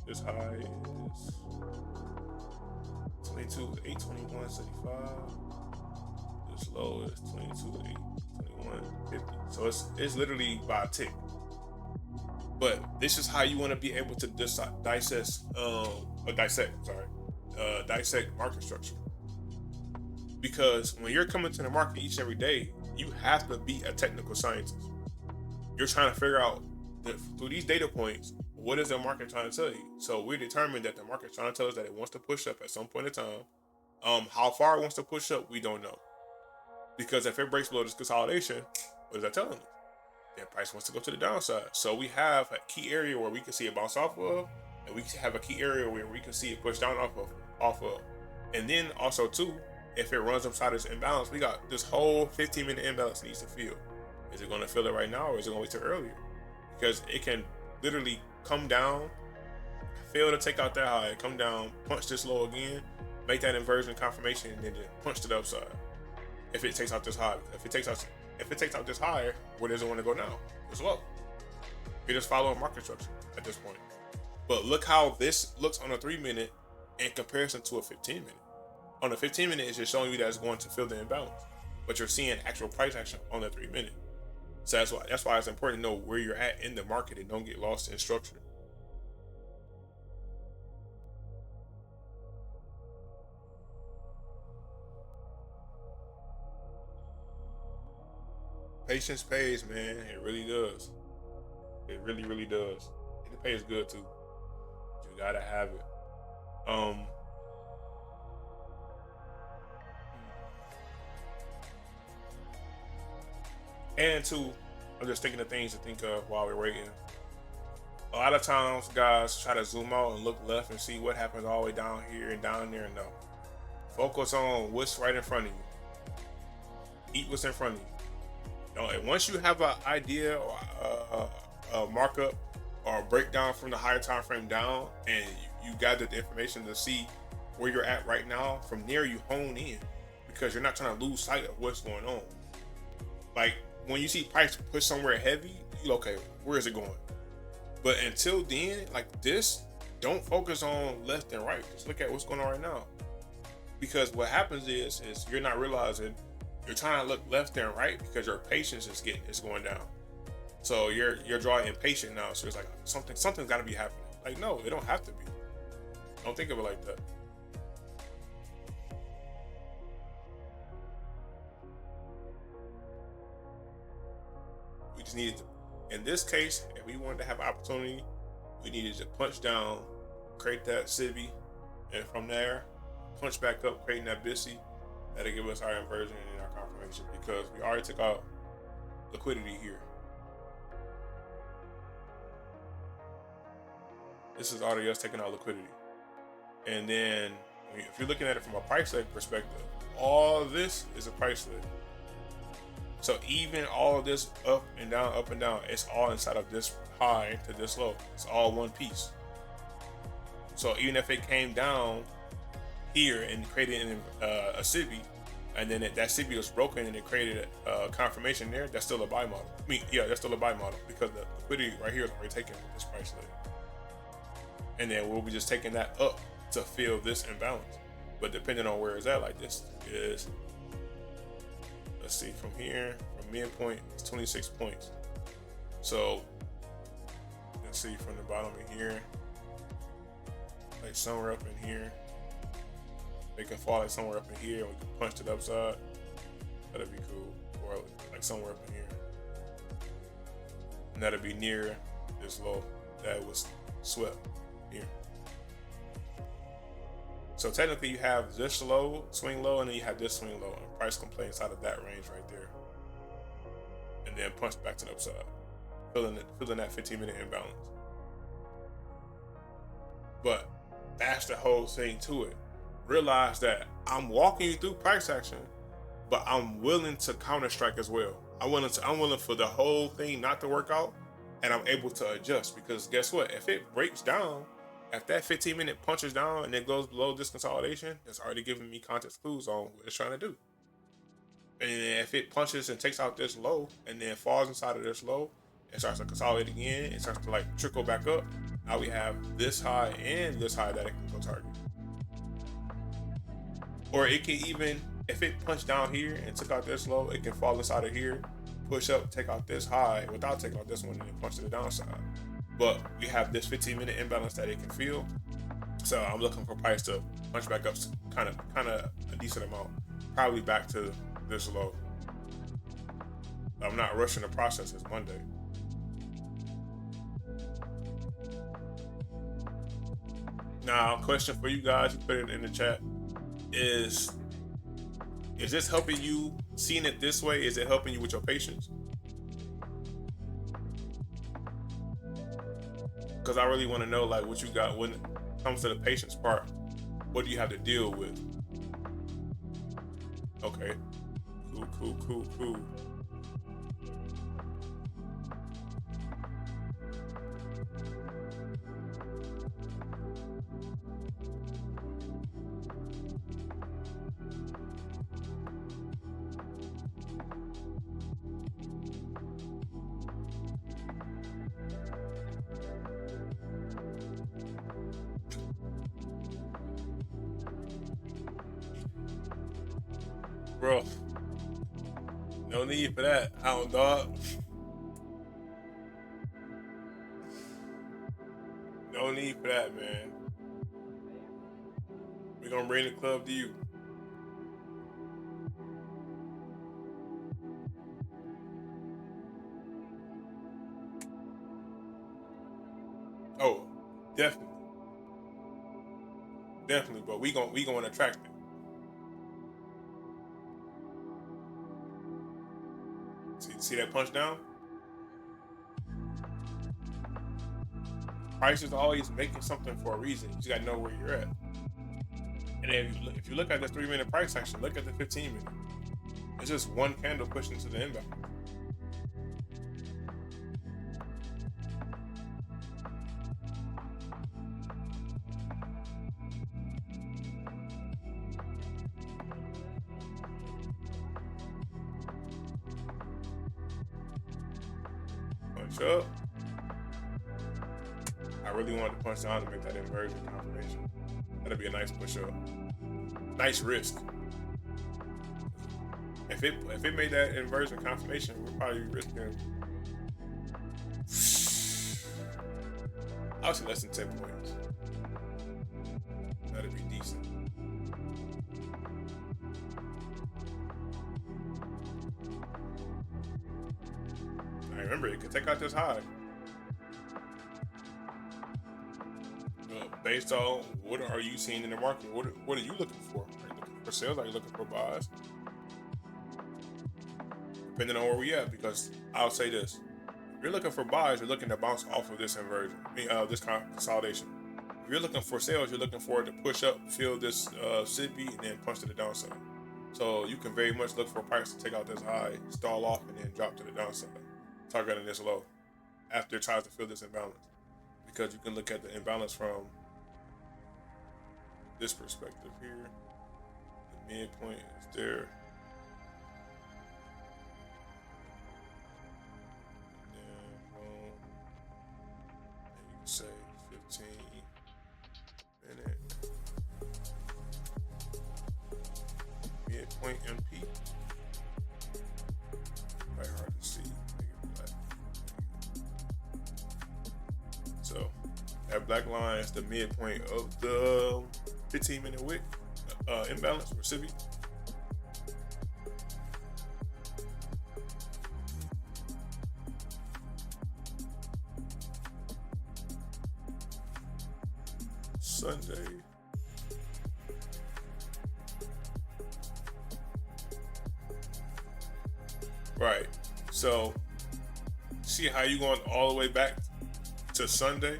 This high is 22,821.75. This low is 22,821.50. So it's literally by a tick. But this is how you want to be able to dissect market structure. Because when you're coming to the market each and every day, you have to be a technical scientist. You're trying to figure out through these data points, what is the market trying to tell you? So we determined that the market's trying to tell us that it wants to push up at some point in time. How far it wants to push up, we don't know. Because if it breaks below this consolidation, what is that telling us? That price wants to go to the downside. So we have a key area where we can see it bounce off of, and we have a key area where we can see it push down off of. And then also too, if it runs upside this imbalance, we got this whole 15-minute imbalance needs to fill. Is it going to fill it right now, or is it going to wait till earlier? Because it can literally come down, fail to take out that high, come down, punch this low again, make that inversion confirmation, and then punch to the upside. If it takes out this high, if it takes out this high, where does it want to go now? It's low. You're just following market structure at this point. But look how this looks on a 3-minute in comparison to a 15-minute. On the 15-minute, it's just showing you that it's going to fill the imbalance, but you're seeing actual price action on the 3-minute. So that's why it's important to know where you're at in the market and don't get lost in structure. Patience pays, man. It really does. It really, really does. And it pays good too. You gotta have it. And two, I'm just thinking of things to think of while we're waiting. A lot of times, guys try to zoom out and look left and see what happens all the way down here and down there. No, focus on what's right in front of you. Eat what's in front of you. And once you have an idea or a markup or a breakdown from the higher time frame down, and you gathered the information to see where you're at right now, from there you hone in, because you're not trying to lose sight of what's going on. Like when you see price push somewhere heavy, you're okay, where is it going? But until then, like this, don't focus on left and right. Just look at what's going on right now. Because what happens is you're not realizing you're trying to look left and right because your patience is going down. So you're drawing impatient now. So it's like something's got to be happening. Like no, it don't have to be. Don't think of it like that. We just needed to, in this case, if we wanted to have opportunity, we needed to punch down, create that CIBI, and from there, punch back up, creating that BISI. That'll give us our inversion and our confirmation, because we already took out liquidity here. This is already us taking out liquidity. And then if you're looking at it from a price leg perspective, all of this is a price leg. So even all of this up and down, it's all inside of this high to this low. It's all one piece. So even if it came down here and created a CIBI, and then that CIBI was broken and it created a confirmation there, that's still a buy model. That's still a buy model, because the liquidity right here is already taken with this price leg. And then we'll be just taking that up to fill this imbalance. But depending on where it's at, like this is, let's see, from here, from midpoint, it's 26 points. So let's see, from the bottom of here, like somewhere up in here, they can fall like somewhere up in here, and we can punch to the upside. That'd be cool. Or like somewhere up in here. And that'd be near this low that was swept here. So technically you have this low, swing low, and then you have this swing low, and price can play inside of that range right there. And then punch back to the upside, filling that 15-minute imbalance. But that's the whole thing to it. Realize that I'm walking you through price action, but I'm willing to counter strike as well. I'm willing for the whole thing not to work out, and I'm able to adjust, because guess what? If it breaks down, if that 15-minute punches down and it goes below this consolidation, it's already giving me context clues on what it's trying to do. And if it punches and takes out this low and then falls inside of this low, it starts to consolidate again. It starts to like trickle back up. Now we have this high and this high that it can go target. Or it can even, if it punched down here and took out this low, it can fall inside of here, push up, take out this high without taking out this one, and then punch to the downside. But we have this 15-minute imbalance that it can feel. So I'm looking for price to punch back up kind of a decent amount, probably back to this low. I'm not rushing the process. It's Monday. Now, question for you guys, you put it in the chat, is this helping you seeing it this way? Is it helping you with your patience? Because I really want to know, like, what you got when it comes to the patience part. What do you have to deal with? Okay, cool. bro. No need for that, hound dog. No need for that, man. We're gonna bring the club to you. Oh, definitely, definitely. But we gonna attract it. See that punch down? Price is always making something for a reason. You just gotta know where you're at. And if you look at the 3-minute price action, look at the 15-minute. It's just one candle pushing to the inbound. Punch up. I really wanted to punch down to make that inversion confirmation. That'd be a nice push up. Nice risk. If it made that inversion confirmation, we'd probably be risking, I would say, less than 10 points. That'd be decent. Now remember, it could take out this high. Based on what are you seeing in the market? What are you looking for? Are you looking for sales? Are you looking for buys? Depending on where we at, because I'll say this: if you're looking for buys, you're looking to bounce off of this inversion, this consolidation. If you're looking for sales, you're looking for it to push up, fill this SIBI, and then punch to the downside. So you can very much look for a price to take out this high, stall off, and then drop to the downside, targeting this low after it tries to fill this imbalance. Because you can look at the imbalance from this perspective here. The midpoint is there. And then boom. And you can say 15-minute midpoint MP. Quite hard to see. So that black line is the midpoint of the 15-minute wick imbalance or SIBI. Sunday. Right. So see how you going all the way back to Sunday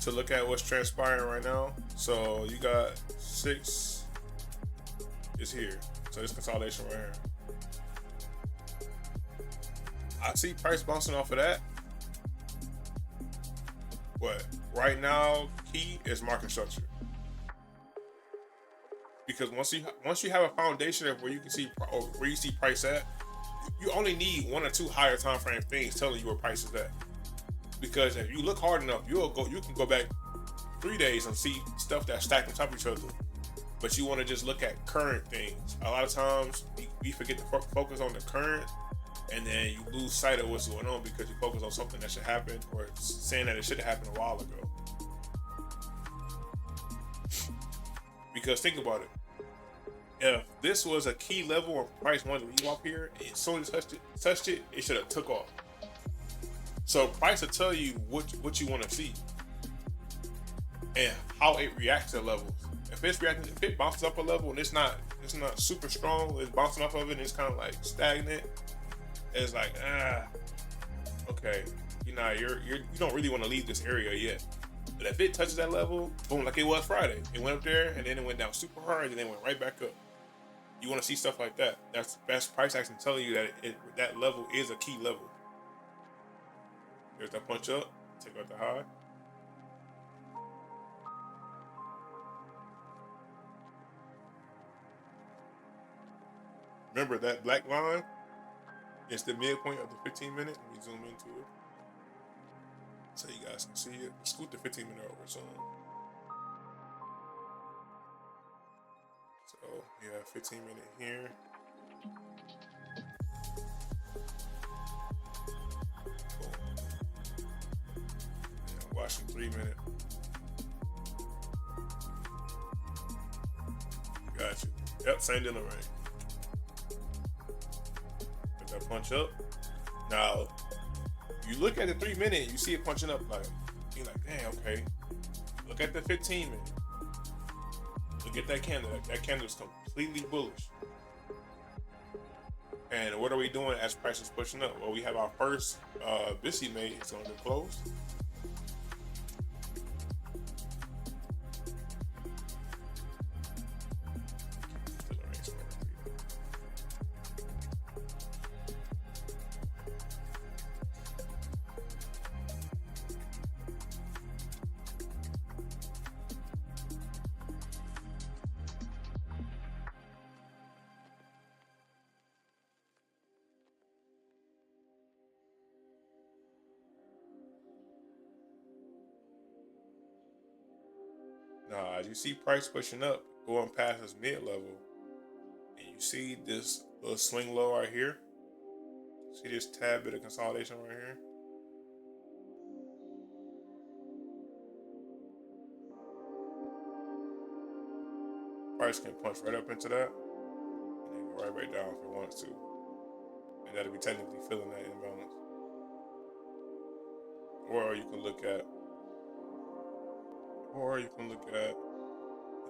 to look at what's transpiring right now. So you got 6 is here. So this consolidation right here. I see price bouncing off of that. But right now, key is market structure. Because once you have a foundation of where you can see or where you see price at, you only need 1 or 2 higher time frame things telling you where price is at. Because if you look hard enough, you can go back 3 days and see stuff that's stacked on top of each other. But you want to just look at current things. A lot of times we forget to focus on the current, and then you lose sight of what's going on because you focus on something that should happen or saying that it should have happened a while ago. Because think about it. If this was a key level of price wanted to leave off here, as soon as touched it, it should have took off. So price will tell you what you want to see and how it reacts to levels. If it bounces up a level and it's not super strong, it's bouncing off of it and it's kind of like stagnant. It's like okay, you don't really want to leave this area yet. But if it touches that level, boom, like it was Friday, it went up there and then it went down super hard and then it went right back up. You want to see stuff like that. That's best price action telling you that that level is a key level. There's that punch up, take out the high. Remember that black line is the midpoint of the 15-minute. Let me zoom into it so you guys can see it. Scoot the 15-minute over some. So we have 15-minute here. Watching 3 minute. Gotcha. Yep, same dealing range. Put that punch up. Now, you look at the 3 minute, you see it punching up like, you're like, damn, okay. Look at the 15 minute. Look at that candle. That candle is completely bullish. And what are we doing as price is pushing up? Well, we have our first BISI made. It's going to close. Now, as you see price pushing up, going past this mid level, and you see this little swing low right here. See this tad bit of consolidation right here. Price can punch right up into that, and then go right back down if it wants to, and that'll be technically filling that imbalance. Or you can look at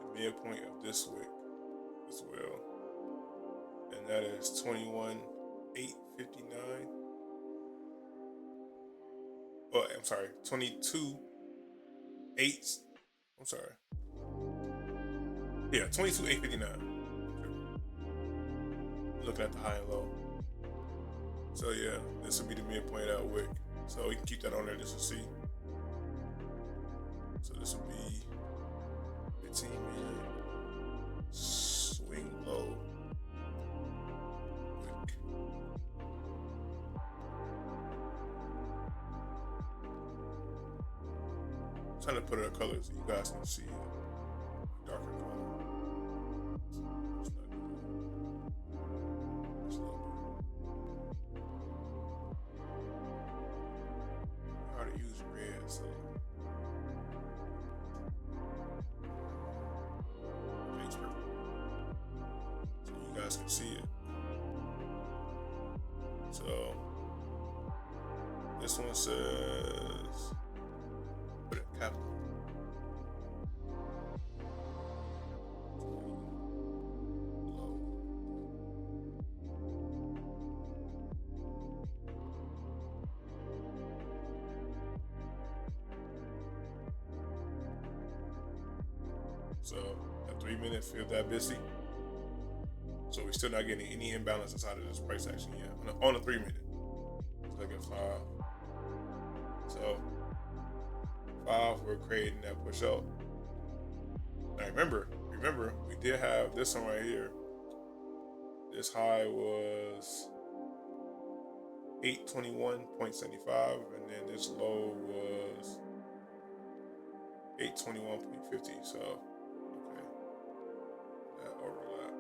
the midpoint of this wick as well, and that is 21,859. Well, I'm sorry, 22,8. I'm sorry. Yeah, 22,859. Looking at the high and low. So yeah, this will be the midpoint of that wick. So we can keep that on there just to see. So this will be 15-minute swing low wick. I'm trying to put it in colors so you guys can see it. Darker color. How to use red, so you guys can see it. So this one says put it capital. So that 3 minute feel that busy. So we're still not getting any imbalance inside of this price action yet on the 3 minute. So look at 5. So 5, we're creating that push up. Now remember, we did have this one right here. This high was 821.75, and then this low was 821.50. So okay, that overlap.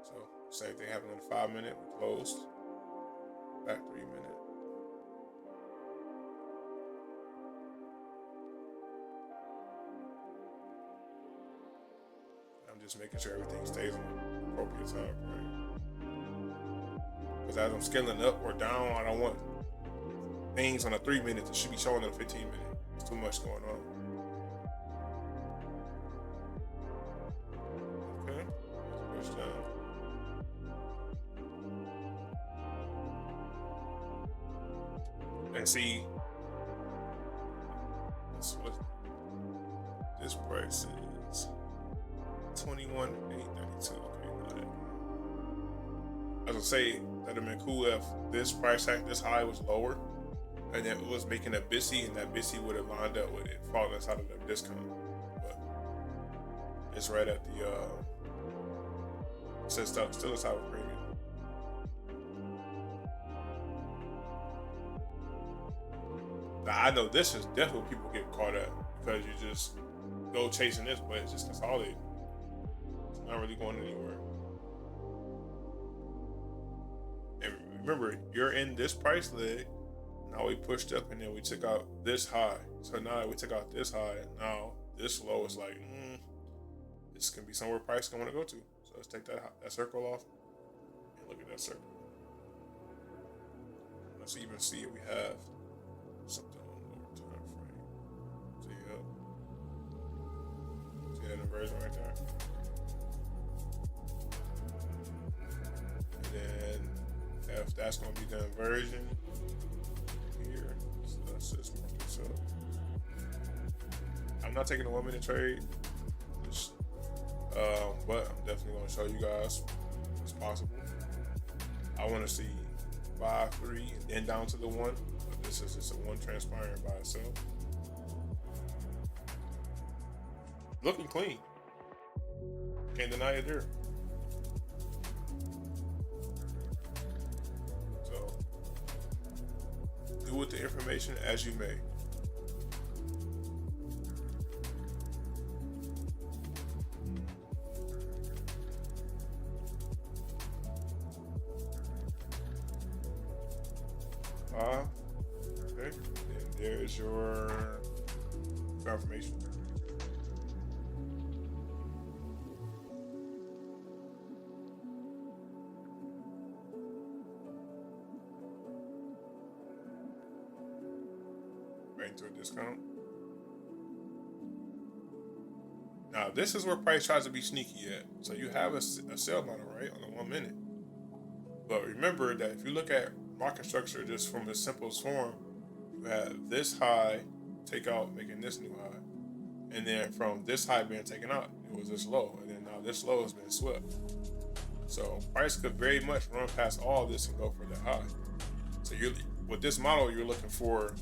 So same thing happened in the 5 minute. We closed. Back 3 minute. I'm just making sure everything stays on the appropriate time frame. Because as I'm scaling up or down, I don't want things on a 3 minute that should be showing on a 15 minute. There's too much going on. Okay, push down. And see, that's what this price is. 21,832. Okay, got it. I was gonna say that'd have been cool if this price act, this high was lower, and then it was making a BISI, and that BISI would have lined up with it falling inside of the discount. But it's right at the still inside of premium. Now I know this is definitely what people get caught at because you just go chasing this, but it's just consolidating. It's not really going anywhere. remember, you're in this price leg. Now we pushed up and then we took out this high. So now we took out this high. Now this low is like, this can be somewhere price can want to go to. So let's take that circle off and look at that circle. Let's even see if we have something on the lower time frame. See that inversion right there? And then if that's going to be the inversion here, so let's just mark this up. I'm not taking a 1 minute trade, but I'm definitely going to show you guys what's possible. I want to see 5, 3, and then down to the 1. But this is just a 1 transpiring by itself. Looking clean. Can't deny it there. So, do with the information as you may. Okay. And there's your confirmation. Right into a discount. Now, this is where price tries to be sneaky at. So you have a sell model, right, on the 1 minute. But remember that if you look at market structure just from the simplest form, you have this high take out, making this new high. And then from this high being taken out, it was this low. And then now this low has been swept. So price could very much run past all this and go for the high. So you're, with this model, you're looking for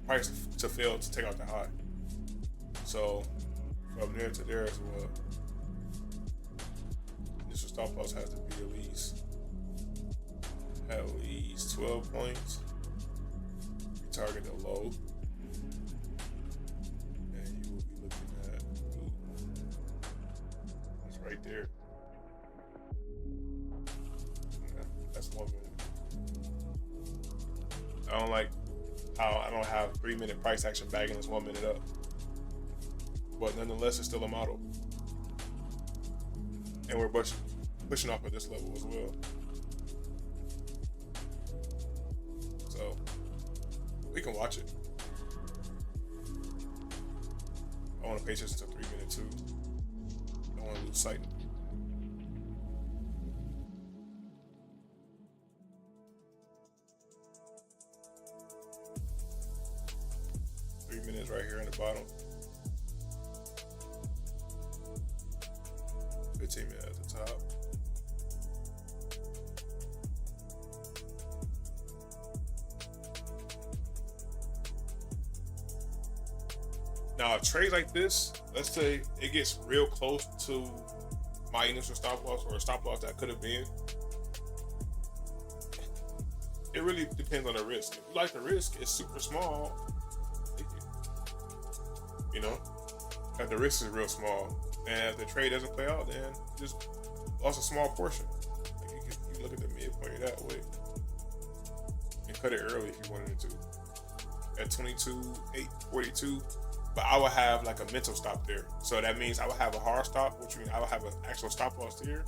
price to fail to take out the high. So from there to there as well. Initial stop loss has to be at least 12 points. You target the low. And you will be looking at, it's right there. Yeah, that's 1 minute. I don't like how I don't have 3 minute price action bagging this 1 minute up. But nonetheless, it's still a model. And we're pushing off at this level as well. So we can watch it. I want to pay attention to 3 minute too. I don't want to lose sight. Minutes right here in the bottom. 15 minutes at the top. Now a trade like this, let's say it gets real close to my initial stop loss or a stop loss that could have been. It really depends on the risk. If you like the risk, it's super small. You know, if the risk is real small, and if the trade doesn't play out, then just lost a small portion. Like you can look at the midpoint that way and cut it early if you wanted to. At 22,842, but I would have like a mental stop there. So that means I would have a hard stop, which means I would have an actual stop loss here,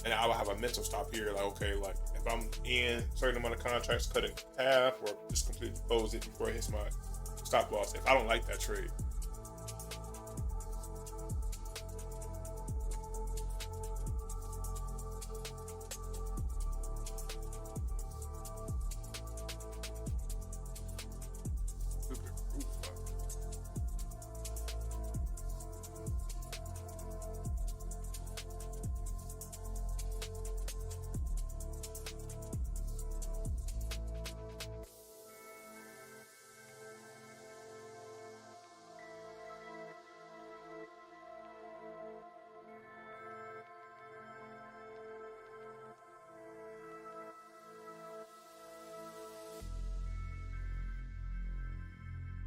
and I would have a mental stop here. Like, okay, like if I'm in a certain amount of contracts, cut it half or just completely close it before it hits my stop loss if I don't like that trade.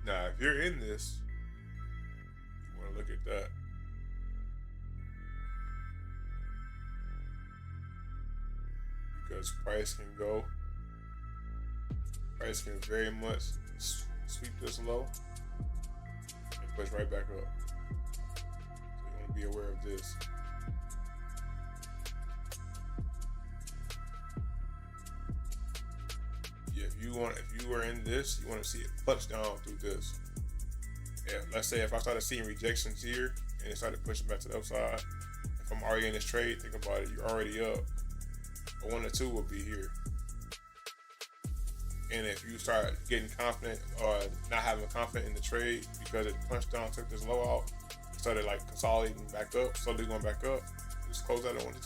Now, if you're in this, you want to look at that. Because price can go Price can very much sweep this low and push right back up. So you want to be aware of this. Yeah, if you were in this, you want to see it punch down through this. Yeah, let's say if I started seeing rejections here and it started pushing back to the upside, if I'm already in this trade, think about it, you're already up. A 1 or 2 will be here. And if you start getting confident or not having confidence in the trade because it punched down, took this low out, started like consolidating back up, slowly going back up, just close out at 1 or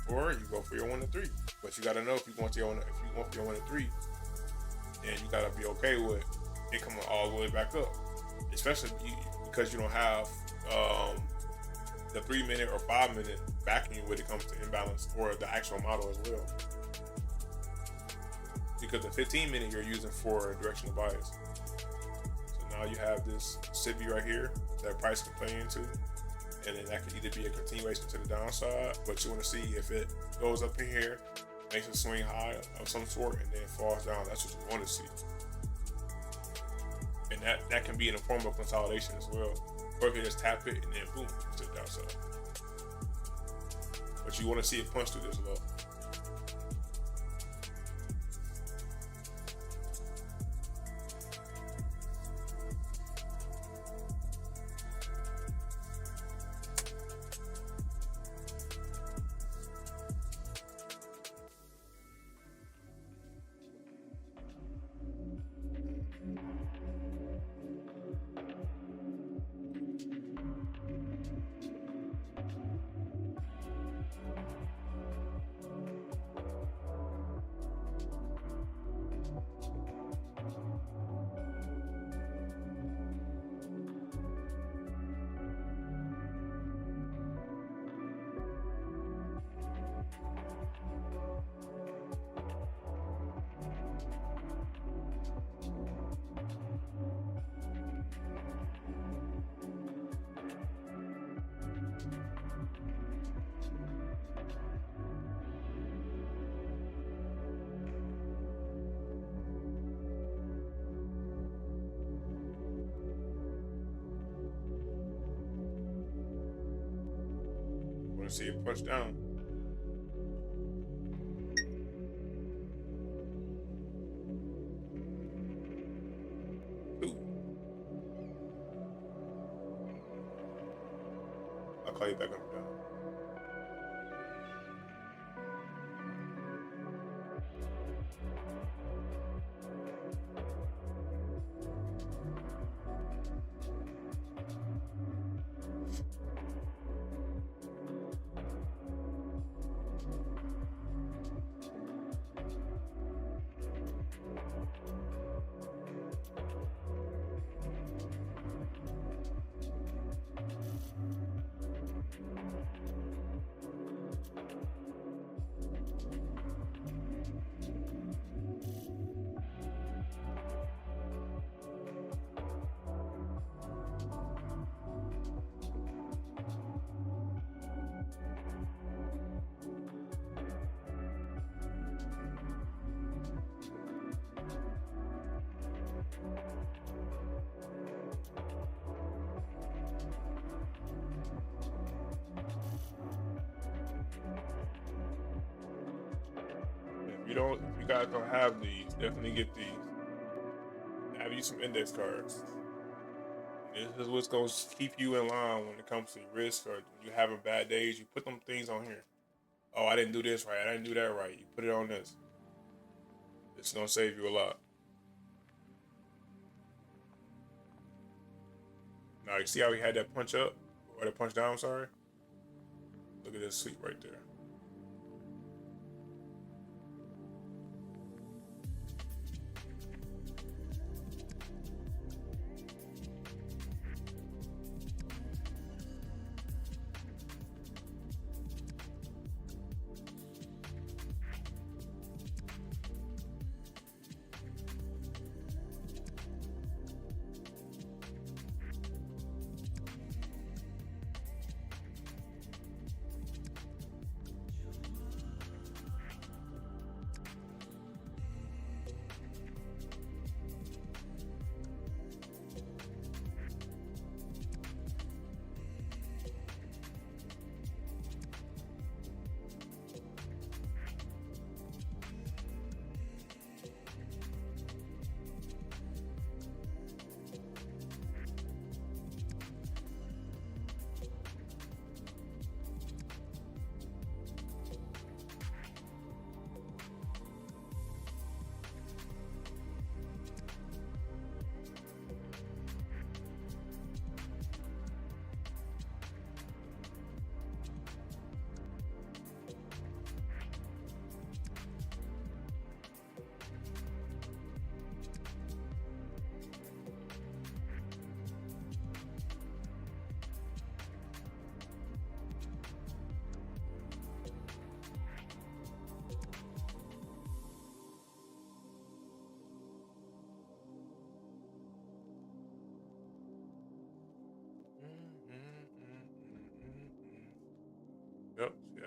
2. Or you go for your 1 or 3. But you gotta know if you want your 1 or 3, and you gotta be okay with it coming all the way back up, especially because you don't have the 3-minute or 5-minute backing you when it comes to imbalance or the actual model as well. Because the 15-minute you're using for directional bias. So now you have this SIBI right here that price can play into, and then that could either be a continuation to the downside, but you want to see if it goes up in here, makes a swing high of some sort, and then falls down. That's what you want to see. And that can be in the form of consolidation as well. Or if you just tap it and then boom, to the downside. But you want to see it punch through this low. See it push down. Ooh. I'll call you back up and down. If you guys don't have these, definitely get these. Have you some index cards. This is what's going to keep you in line when it comes to risk, or when you're having bad days. You put them things on here. Oh, I didn't do this right. I didn't do that right. You put it on this. It's going to save you a lot. Now, you see how we had that punch up? Or that punch down, sorry? Look at this sweep right there.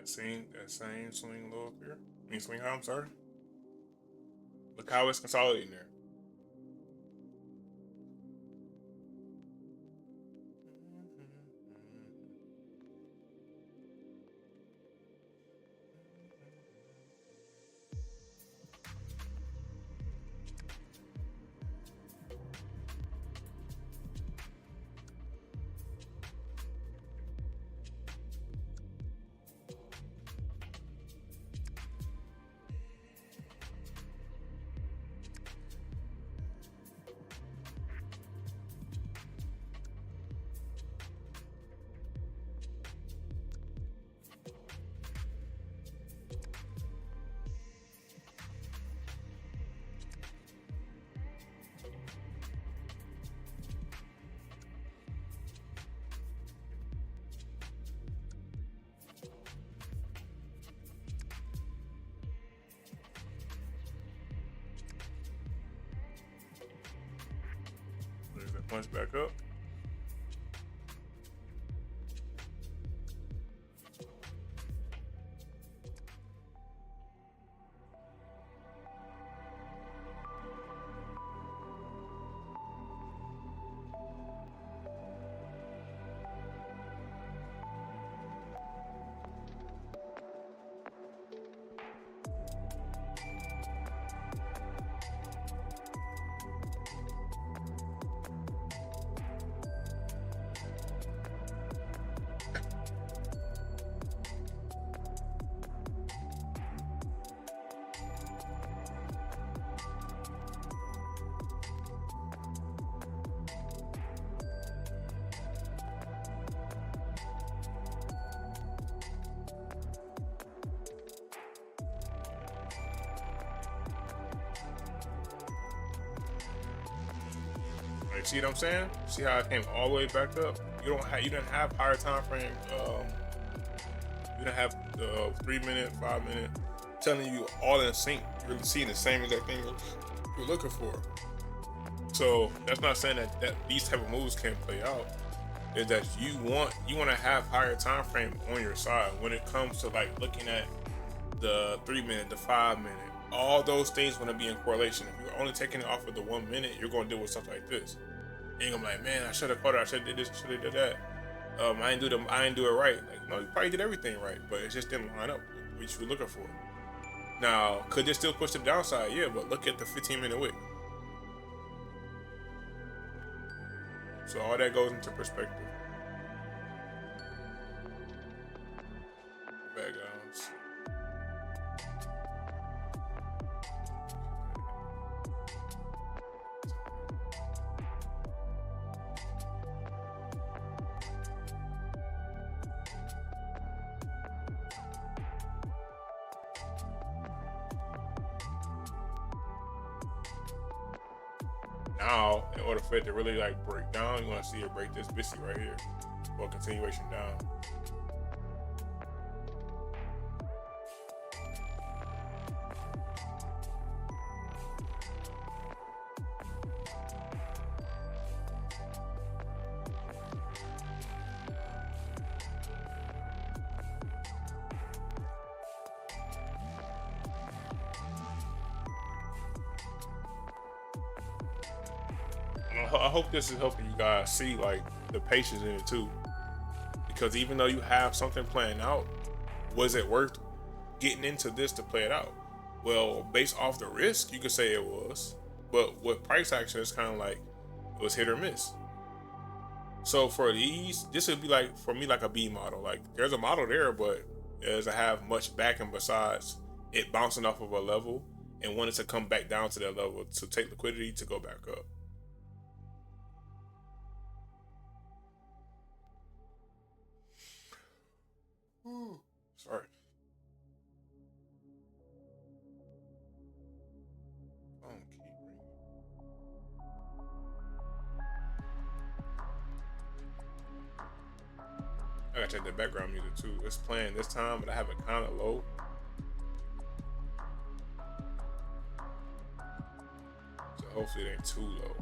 That same swing low up here. I mean swing high, I'm sorry. Look how it's consolidating there. There's that punch back up. Like, see what I'm saying? See how it came all the way back up? You didn't have higher time frame. You didn't have the 3 minute, 5 minute. I'm telling you, all in sync. You're really seeing the same exact thing you're looking for. So that's not saying that these type of moves can't play out. Is that you want to have higher time frame on your side when it comes to like looking at the 3 minute, the 5 minute. All those things want to be in correlation. If you're only taking it off of the 1 minute, you're going to deal with stuff like this. And you're gonna be like, man, I should have caught it. I should have did this. I should have did that. I didn't do it right. Like, no, you probably did everything right, but it just didn't line up with what you're looking for. Now, could this still push to the downside? Yeah, but look at the 15-minute wick. So all that goes into perspective. Backgrounds. Now, in order for it to really like break down, you want to see it break this biscuit right here for a continuation down. I hope this is helping you guys see like the patience in it too, because even though you have something playing out, was it worth getting into this to play it out? Well, based off the risk, you could say it was, but with price action, it's kind of like it was hit or miss. So for these, this would be like for me like a B model. Like there's a model there, but it doesn't have much backing besides it bouncing off of a level and wanted to come back down to that level to take liquidity to go back up. Ooh, sorry. Phone keep ringing. I gotta check the background music too. It's playing this time, but I have it kind of low. So hopefully it ain't too low.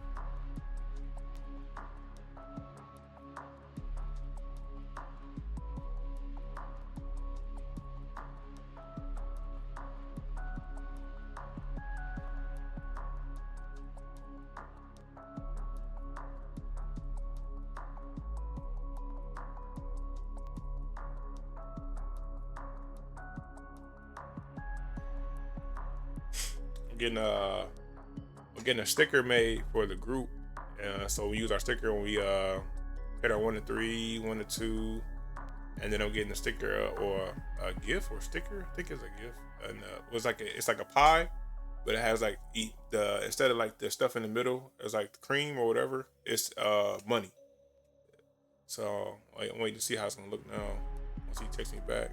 we're getting a sticker made for the group. So we use our sticker when we hit our 1 to 3, 1 to 2, and then I'm getting a sticker or a GIF or sticker. I think it's a GIF, and it's like a pie, but it has like instead of like the stuff in the middle, it's like cream or whatever. It's money. So I'm waiting to see how it's gonna look now once he texts me back.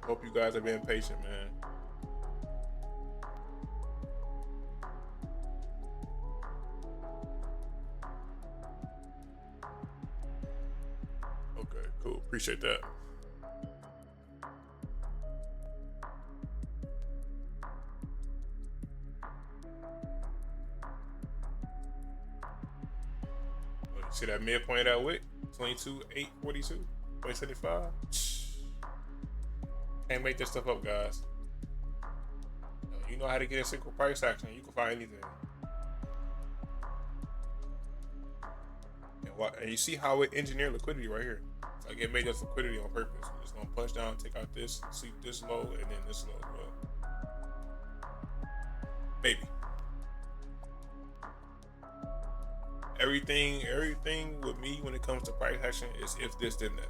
Hope you guys are being patient, man. Okay, cool. Appreciate that. See that midpoint of that wick? 22,842, 2075. Can't make this stuff up, guys. You know how to get a single price action. You can find anything. And you see how it engineered liquidity right here. It's like it made this liquidity on purpose. It's gonna punch down, take out this, sweep this low, and then this low as well. Maybe. Everything with me when it comes to price action is if this, then that.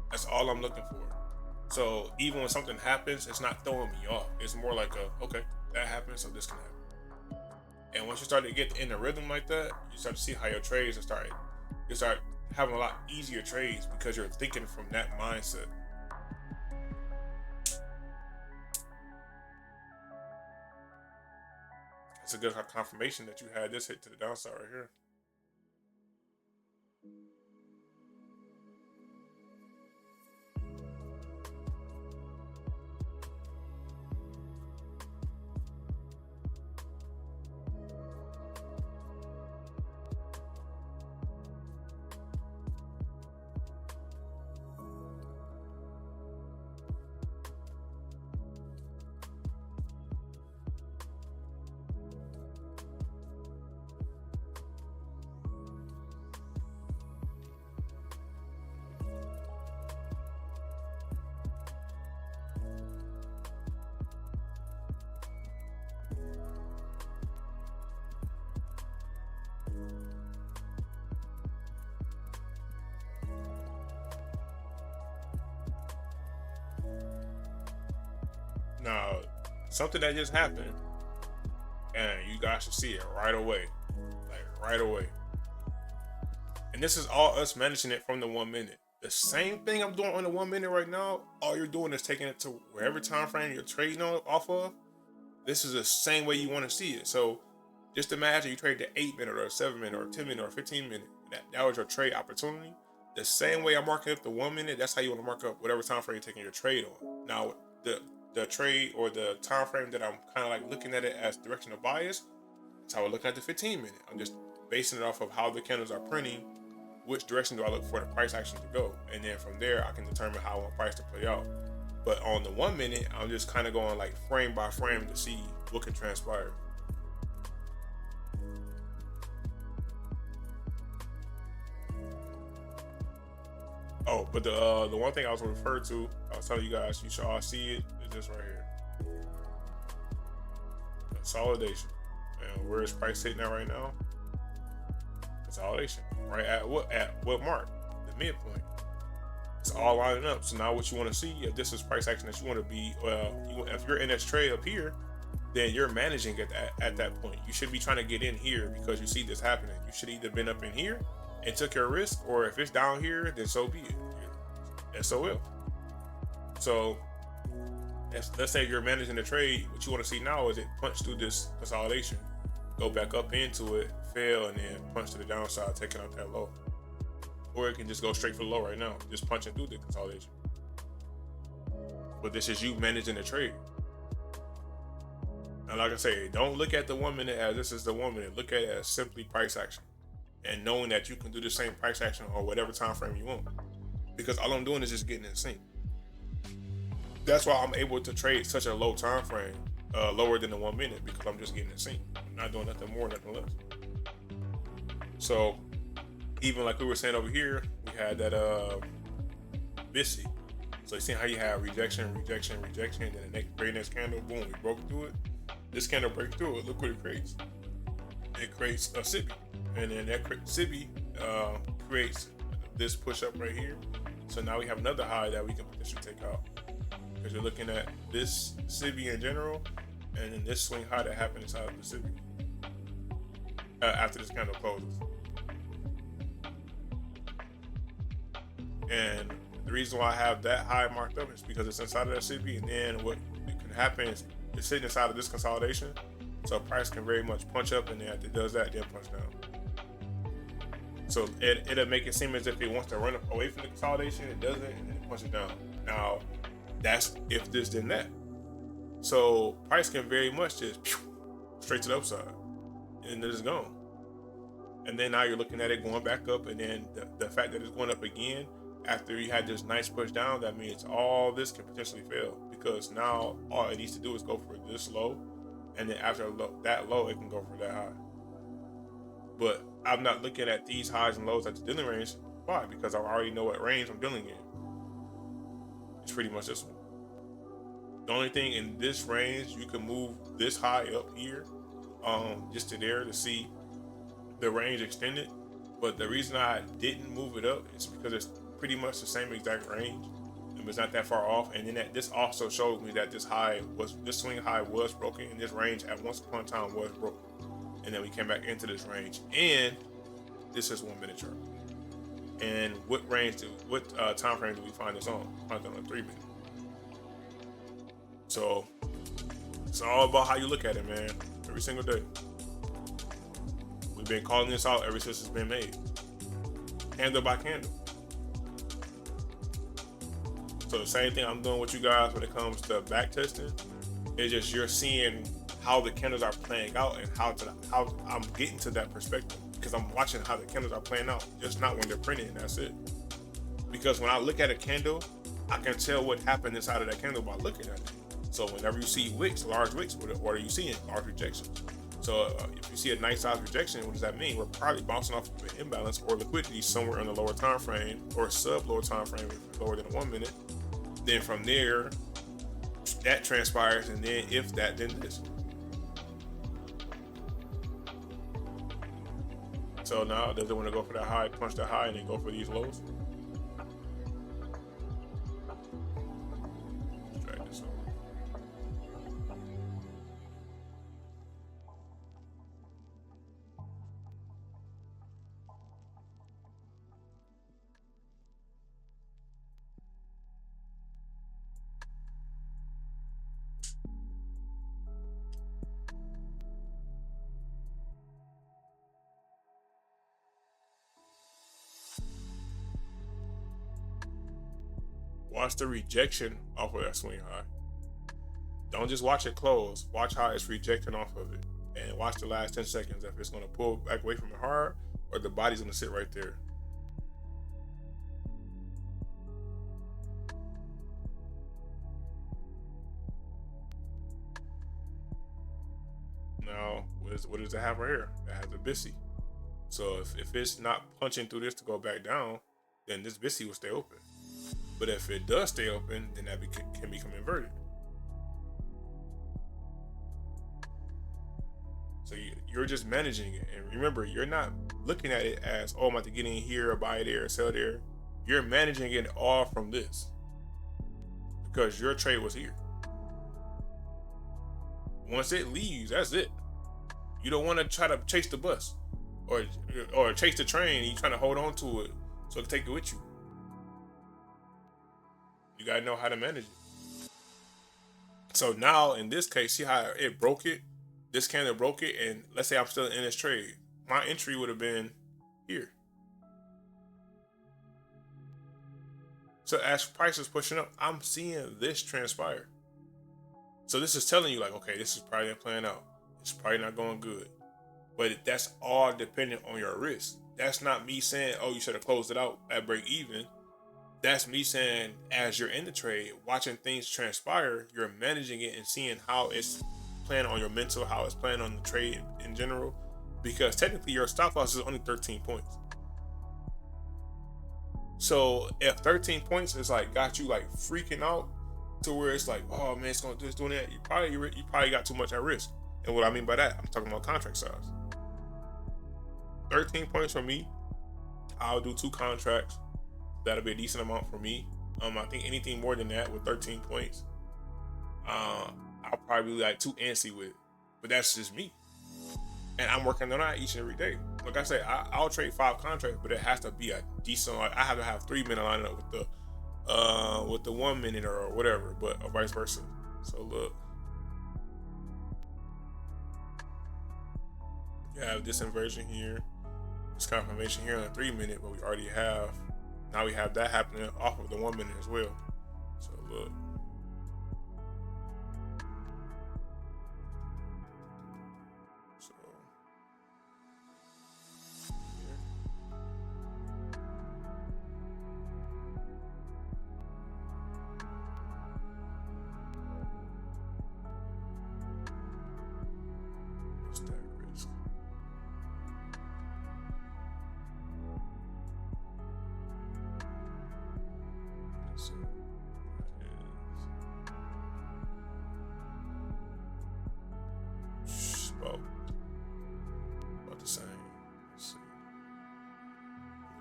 That's all I'm looking for. So even when something happens, it's not throwing me off. It's more like okay, that happened, so this can happen. And once you start to get in the rhythm like that, you start to see how your trades you start having a lot easier trades because you're thinking from that mindset. It's a good confirmation that you had this hit to the downside right here. Now, something that just happened, and you guys should see it right away. Like, right away. And this is all us managing it from the 1 minute. The same thing I'm doing on the 1 minute right now, all you're doing is taking it to wherever time frame you're trading off of. This is the same way you want to see it. So just imagine you trade the 8 minute or 7 minute or 10 minute or 15 minute. That was your trade opportunity. The same way I'm marking up the 1 minute, that's how you want to mark up whatever time frame you're taking your trade on. Now, the trade or the time frame that I'm kind of like looking at it as directional bias, that's how I look at the 15 minute. I'm just basing it off of how the candles are printing, which direction do I look for the price action to go, and then from there I can determine how I want price to play out. But on the 1 minute, I'm just kind of going like frame by frame to see what can transpire. Oh, but the one thing I was referring to, I was telling you guys, you should all see it, is this right here. Consolidation. And where is price sitting at right now? Consolidation. Right at what mark? The midpoint. It's all lining up. So now what you want to see, if this is price action that you want to be, if you're in this trade up here, then you're managing at that point. You should be trying to get in here because you see this happening. You should either been up in here and took your risk, or if it's down here, then so be it. SOL. So let's say you're managing the trade. What you want to see now is it punch through this consolidation, go back up into it, fail, and then punch to the downside, taking out that low. Or it can just go straight for the low right now, just punching through the consolidation. But this is you managing the trade. And like I say, don't look at the 1 minute as this is the 1 minute. Look at it as simply price action. and knowing that you can do the same price action or whatever time frame you want, because all I'm doing is just getting in sync. That's why I'm able to trade such a low time frame, lower than the 1 minute, because I'm just getting in sync. I'm not doing nothing more, nothing less. So even like we were saying over here, we had that BISI. So you see how you have rejection, rejection, rejection, and then the very next candle, boom, we broke through it. This candle breaks through it. Look what it creates. It creates a SIBI, and then that SIBI creates this push up right here. So now we have another high that we can potentially take out, because you're looking at this SIBI in general, and then this swing high that happened inside of the SIBI after this candle closes. And the reason why I have that high marked up is because it's inside of that SIBI, and then what can happen is it's sitting inside of this consolidation, so price can very much punch up, and then after it does that, then punch down. So it'll make it seem as if it wants to run away from the consolidation. It doesn't, and then it punches down. Now, that's if this then that. So price can very much just straight to the upside, and then it's gone. And then now you're looking at it going back up, and then the fact that it's going up again after you had this nice push down, that means all this can potentially fail, because now all it needs to do is go for this low, and then after that low, it can go for that high. But I'm not looking at these highs and lows at the dealing range. Why? Because I already know what range I'm dealing in. It's pretty much this one. The only thing in this range, you can move this high up here, just to there to see the range extended. But the reason I didn't move it up is because it's pretty much the same exact range, and it's not that far off. And then this also showed me that this swing high was broken, and this range at once upon a time was broken. And then we came back into this range, and this is 1 minute chart. And what time frame do we find this on? We find it on a 3 minute. So it's all about how you look at it, man. Every single day. We've been calling this out ever since it's been made, candle by candle. So the same thing I'm doing with you guys when it comes to back testing, it's just you're seeing how the candles are playing out, and how I'm getting to that perspective, because I'm watching how the candles are playing out, just not when they're printing, and that's it. Because when I look at a candle, I can tell what happened inside of that candle by looking at it. So whenever you see wicks, large wicks, what are you seeing? Large rejections. So if you see a nice size rejection, what does that mean? We're probably bouncing off of an imbalance or liquidity somewhere in the lower time frame, or sub lower time frame, lower than 1 minute. Then from there, that transpires, and then if that, then this. So now, does it want to go for that high, punch that high, and then go for these lows? Let's drag this over. Watch the rejection off of that swing high. Don't just watch it close. Watch how it's rejecting off of it. And watch the last 10 seconds if it's going to pull back away from it hard, or the body's going to sit right there. Now, what does it have right here? It has a BISI. So if it's not punching through this to go back down, then this BISI will stay open. But if it does stay open, then that can become inverted. So you're just managing it. And remember, you're not looking at it as, oh, I'm about to get in here, or buy there, or sell there. You're managing it all from this, because your trade was here. Once it leaves, that's it. You don't want to try to chase the bus or chase the train, and you're trying to hold on to it so it can take it with you. You gotta know how to manage it. So now in this case, see how it broke it? This candle broke it, and let's say I'm still in this trade. My entry would have been here. So as price is pushing up, I'm seeing this transpire. So this is telling you, like, okay, this is probably not playing out. It's probably not going good. But that's all dependent on your risk. That's not me saying, oh, you should have closed it out at break even. That's me saying, as you're in the trade, watching things transpire, you're managing it and seeing how it's playing on your mental, how it's playing on the trade in general. Because technically your stop loss is only 13 points. So if 13 points is like got you like freaking out to where it's like, oh man, it's gonna do this, doing that, you probably got too much at risk. And what I mean by that, I'm talking about contract size. 13 points for me, I'll do 2 contracts. That'll be a decent amount for me. I think anything more than that with 13 points, I'll probably be like too antsy with it. But that's just me. And I'm working on that each and every day. Like I said, I'll trade 5 contracts, but it has to be a decent. Like I have to have 3 minute lined up with the 1 minute or whatever, but or vice versa. So look, you have this inversion here, this confirmation here on the 3 minute, but we already have. Now we have that happening off of the 1 minute as well. So look. About the same. Let's see.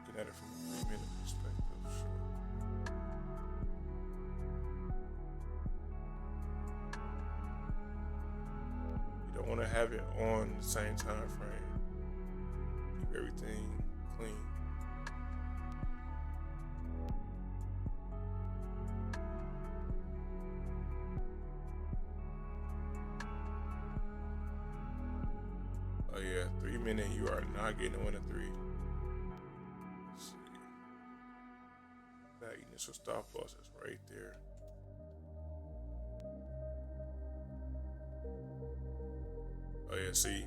Looking at it from a 3 minute perspective, sure. You don't want to have it on the same time frame. Keep everything clean. Oh yeah, 3 minute, you are not getting a 1 to 3. Let's see. That initial stop loss is right there. Oh yeah, see,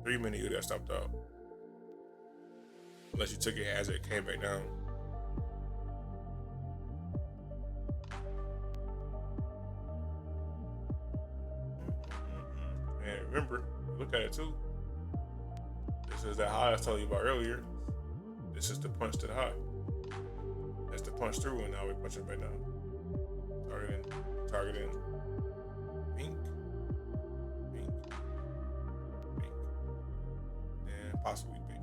3 minute you got stopped out. Unless you took it as it came back down. And remember, look at it too. This is that high I was telling you about earlier. This is the punch to the high. That's the punch through, and now we're punching back down. Targeting. Pink. And possibly pink.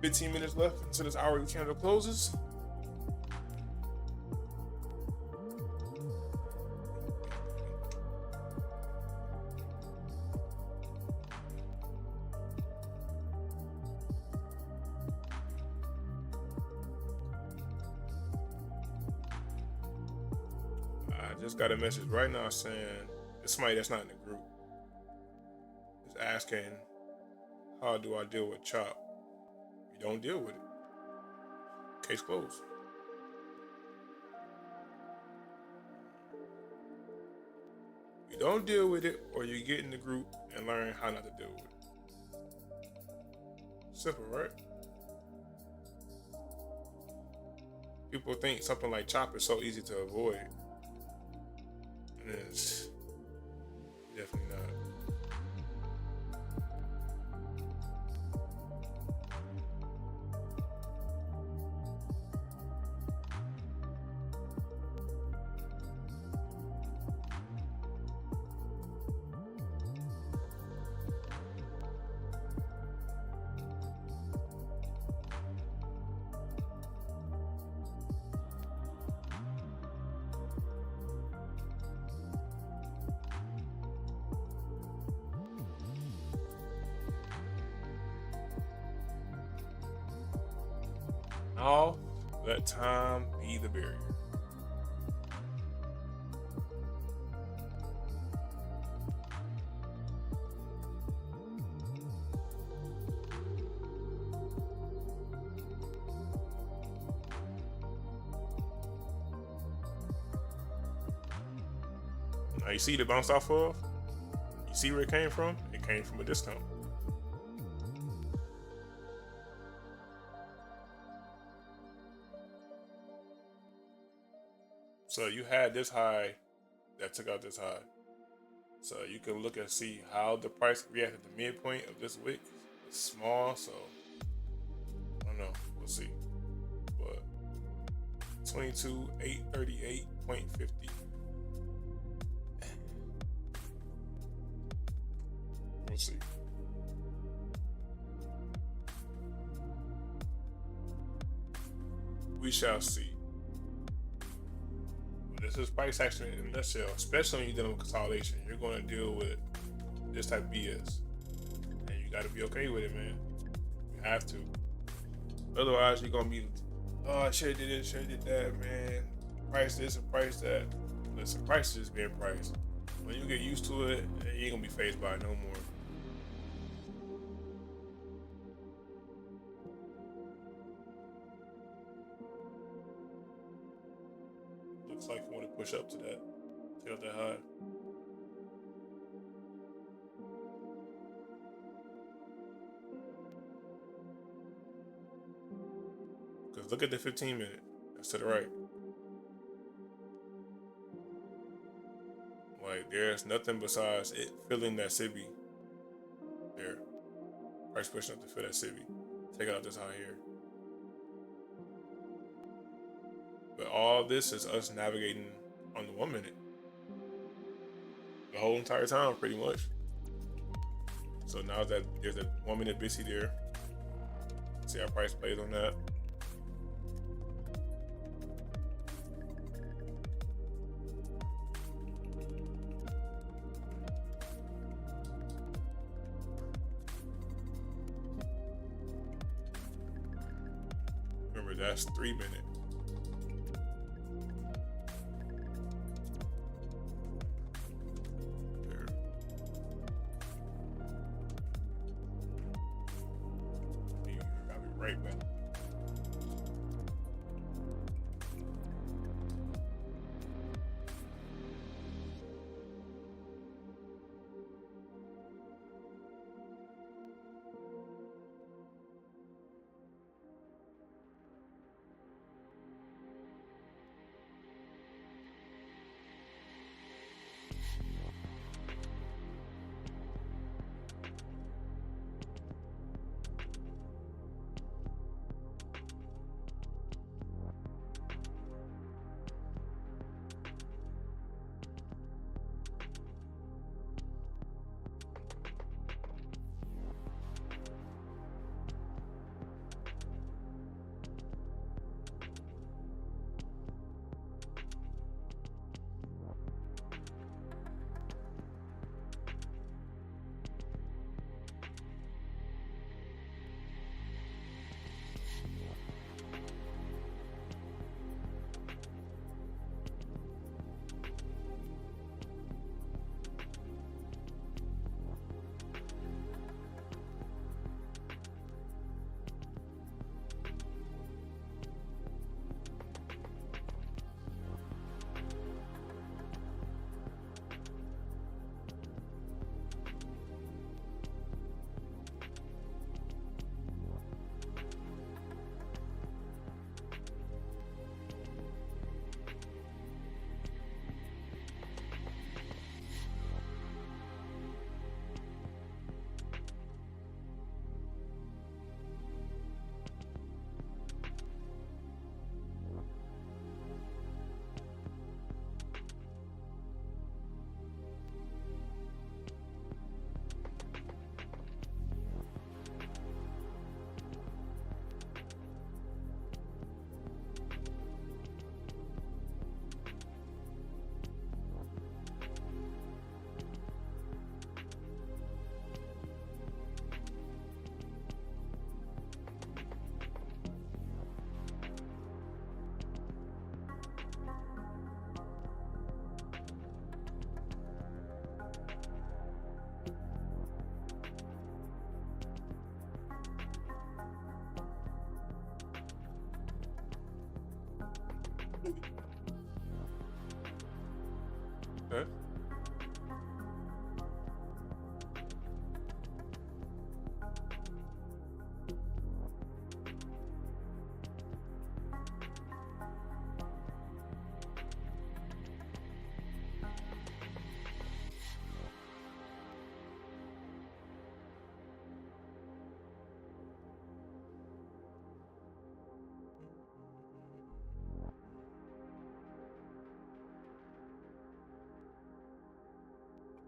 $15 minutes left until this hourly candle closes. I just got a message right now saying it's somebody that's not in the group is asking, how do I deal with chop? You don't deal with it. Case closed. You don't deal with it, or you get in the group and learn how not to deal with it. Simple, right? People think something like chop is so easy to avoid. And it's definitely not. Now, let time be the barrier. Now you see the bounce off of. You see where it came from? It came from a discount. So you had this high that took out this high. So you can look and see how the price reacted to the midpoint of this wick. It's small, so I don't know. We'll see. But 22,838.50. We'll see. We shall see. This is price action in a nutshell, especially when you're dealing with consolidation. You're going to deal with this type of BS. And you got to be okay with it, man. You have to. Otherwise, you're going to be, oh, I should have did this, should have did that, man. Price this and price that. Listen, price is being priced. When you get used to it, you ain't going to be phased by it no more. Looks like you want to push up to that. Take out that high. Because look at the 15 minute. That's to the right. Like, there's nothing besides it filling that SIBI there. Price pushing up to fill that SIBI. Take out this high here. But all this is us navigating on the 1 minute. The whole entire time, pretty much. So now that there's a 1 minute BC there, see how price plays on that. Remember, that's 3 minute. Right back.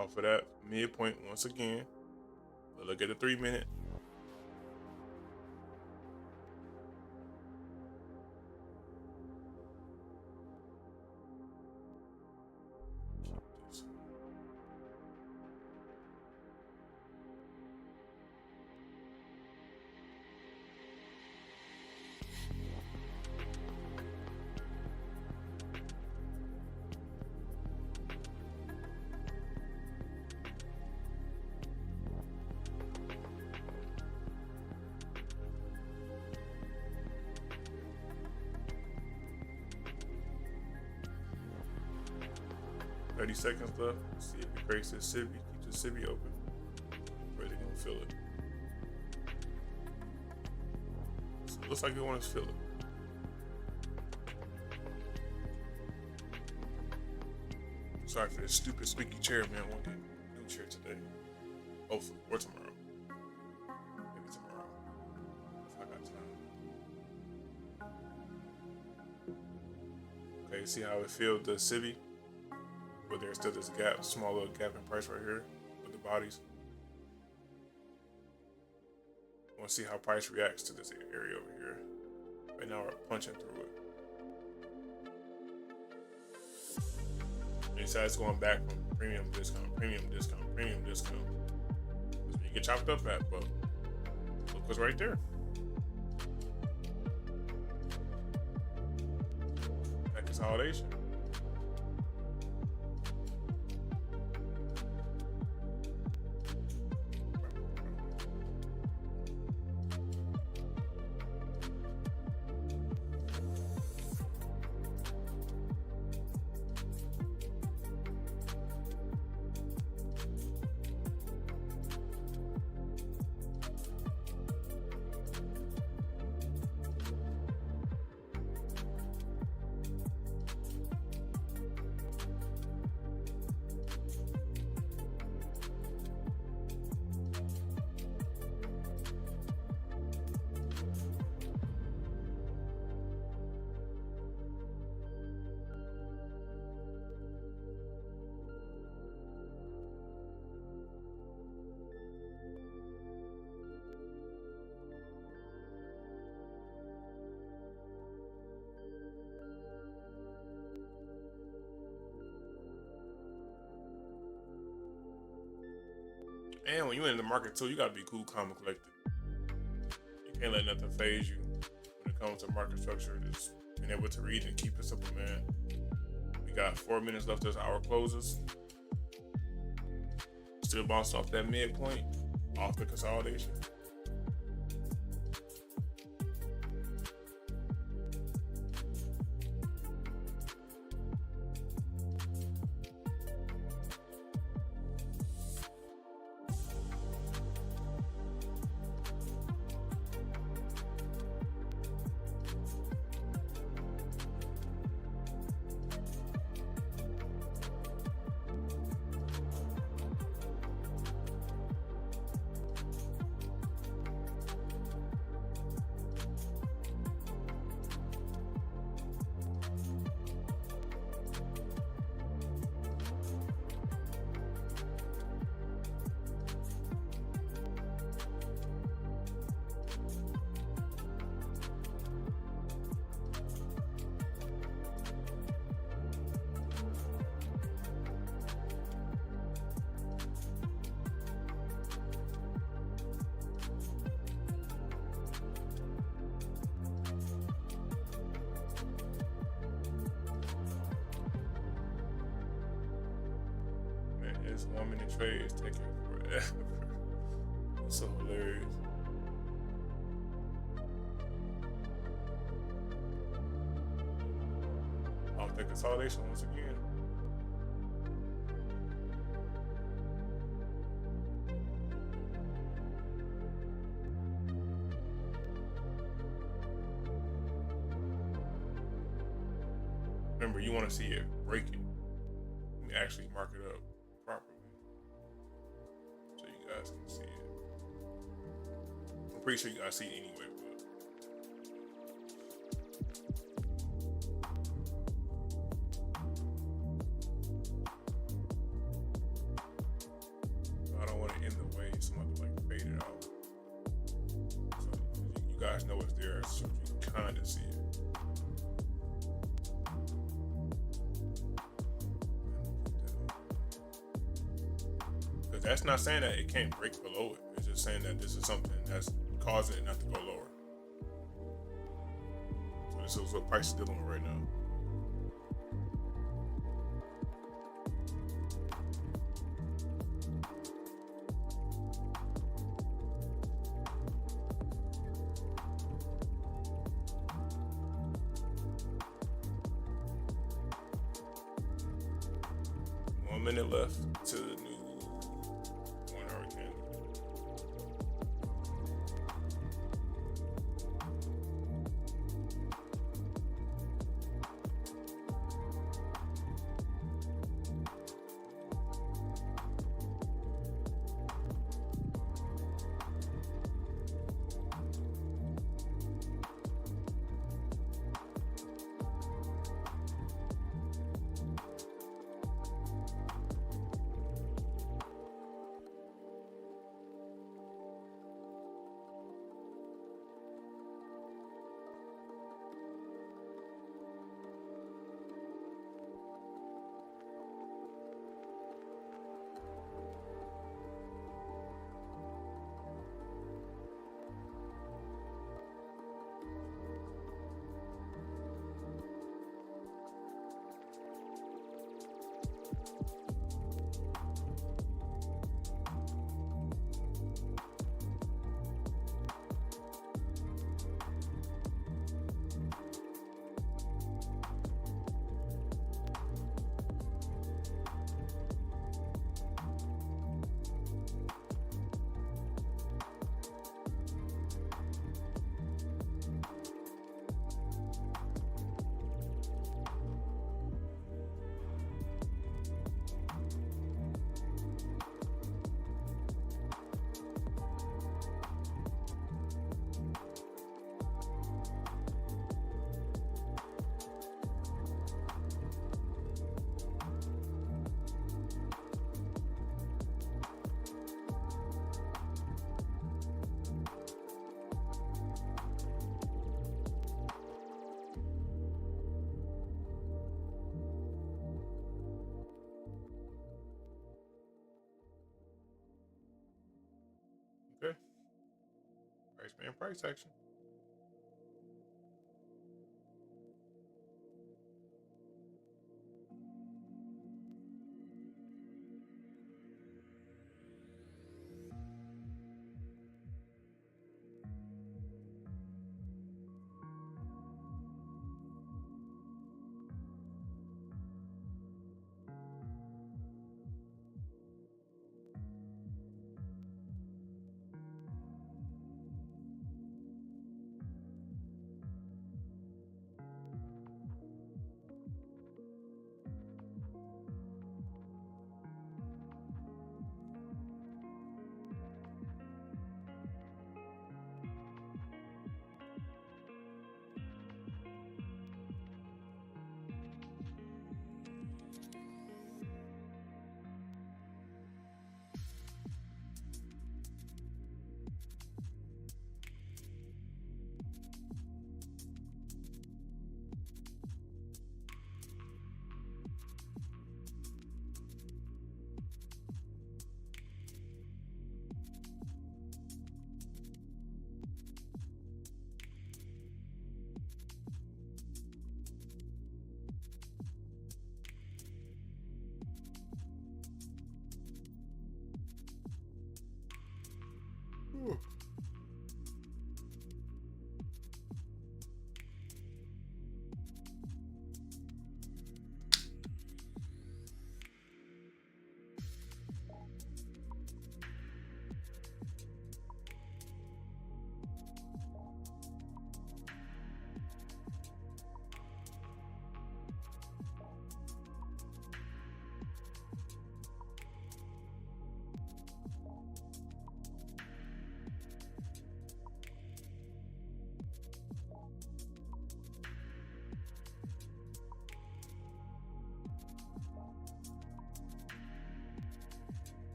off of that midpoint once again. But look at the 3 minute. Keep this. 30 seconds left. See if it creates this SIBI. Keep the SIBI open. Really gonna fill it. So it looks like it wants to fill it. Sorry for this stupid squeaky chair, man. I want to get a new chair today. Hopefully, or tomorrow. Maybe tomorrow. If I got time. Okay, see how it filled the SIBI? But there's still this gap, small little gap in price right here with the bodies. I want to see how price reacts to this area over here. Right now we're punching through it. Besides going back from premium discount, premium discount, premium discount. That's where you get chopped up at, but look what's right there. That consolidation. And when you're in the market too, you gotta be cool, calm, and collected. You can't let nothing phase you when it comes to market structure. Just being able to read and keep it simple, man. We got 4 minutes left as our closes. Still bounced off that midpoint, off the consolidation. This 1 minute trade is taking forever. It's so hilarious. Off the consolidation once again. Remember, you want to see it breaking. Let me actually mark it up properly so you guys can see it. I'm pretty sure you guys see it anyway, but guys know it's there, so you can kind of see it. Because that's not saying that it can't break below it. It's just saying that this is something that's causing it not to go lower. So this is what price is dealing with right now. Minute left to the new 1 hour candle. Okay. Price action.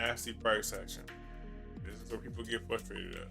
nasty price action. This is where people get frustrated at.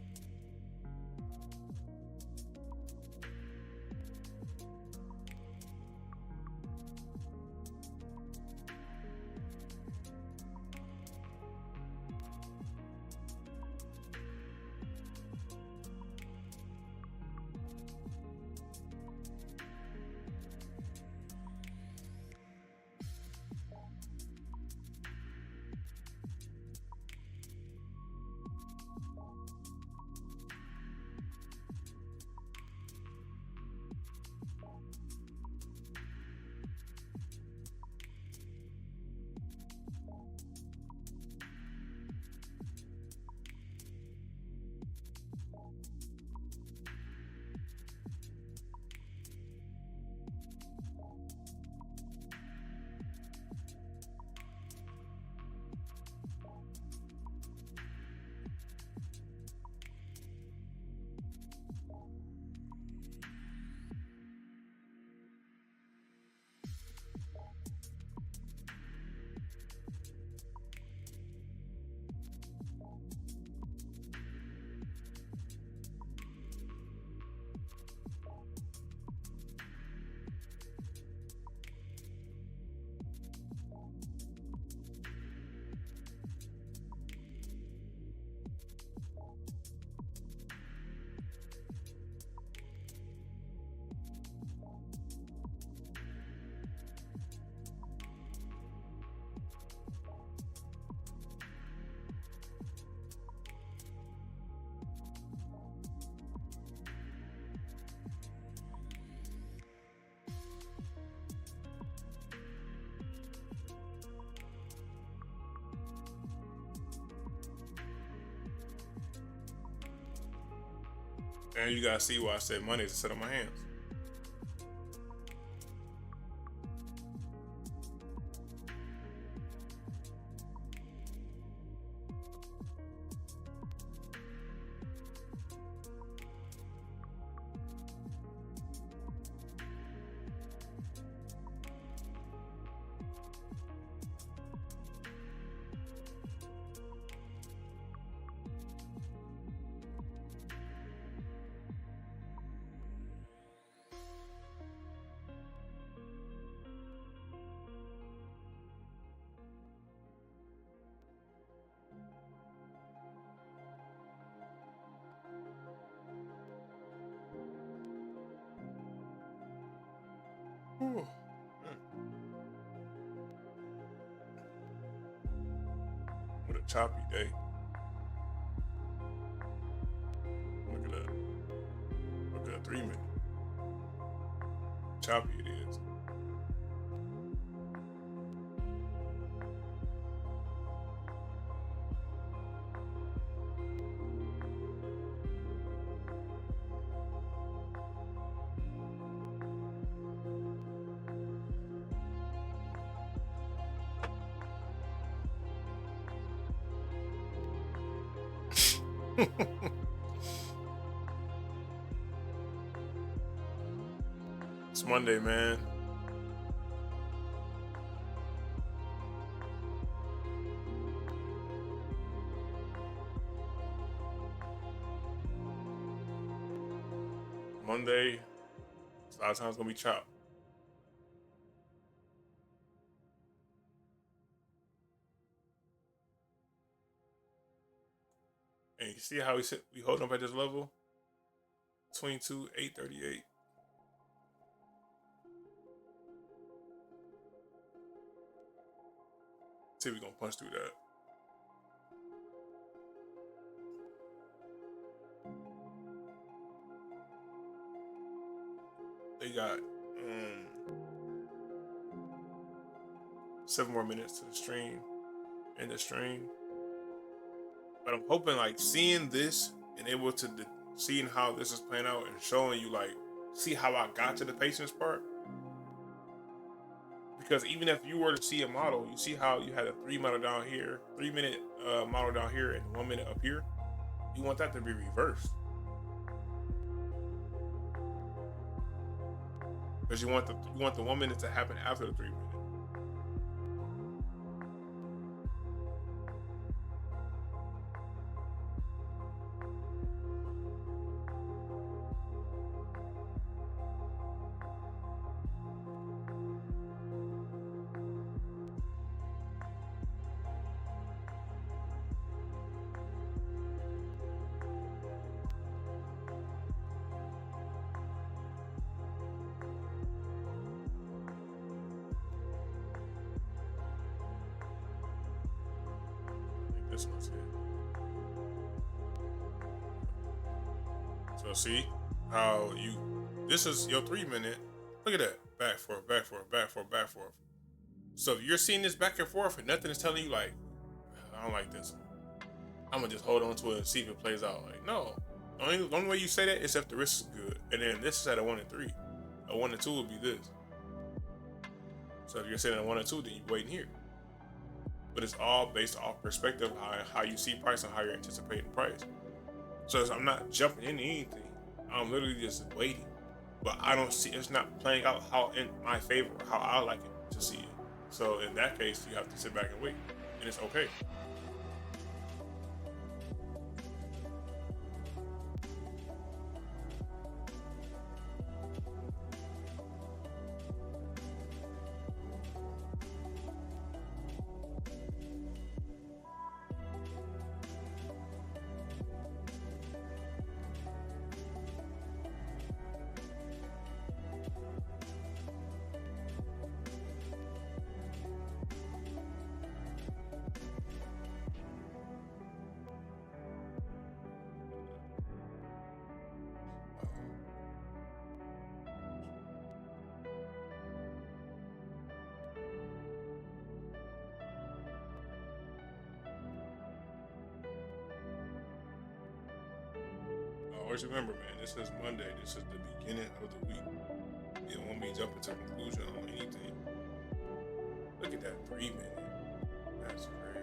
And you gotta see why I said money is to sit on my hands. Whew. What a choppy day. Look at that. Look at that 3 minute. Choppy it is. It's Monday, man. Monday, a lot of times gonna be chopped. And you see how we hold up at this level? 22,838. See if we gonna punch through that. They got 7 more minutes to the stream, end the stream. But I'm hoping like seeing this and able to seeing how this is playing out and showing you like see how I got to the patience part. Because even if you were to see a model, you see how you had a 3 minute down here, 3 minute model down here, and 1 minute up here. You want that to be reversed. Because you want the 1 minute to happen after the 3 minute. This one's it. So see how this is your 3 minute. Look at that. Back, forth, back, forth, back, forth, back, forth. So if you're seeing this back and forth and nothing is telling you like, I don't like this, I'm gonna just hold on to it and see if it plays out. Like, no. The only way you say that is if the risk is good. And then this is at a 1 and 3. A 1 and 2 would be this. So if you're saying a 1 and 2, then you're waiting here. But it's all based off perspective, how you see price and how you're anticipating price. So I'm not jumping into anything. I'm literally just waiting. But I don't see it's not playing out how in my favor, how I like it to see it. So in that case, you have to sit back and wait. And it's okay. Always remember, man, this is Monday. This is the beginning of the week. You don't want me jumping to conclusion on anything. Look at that 3 minute. That's crazy.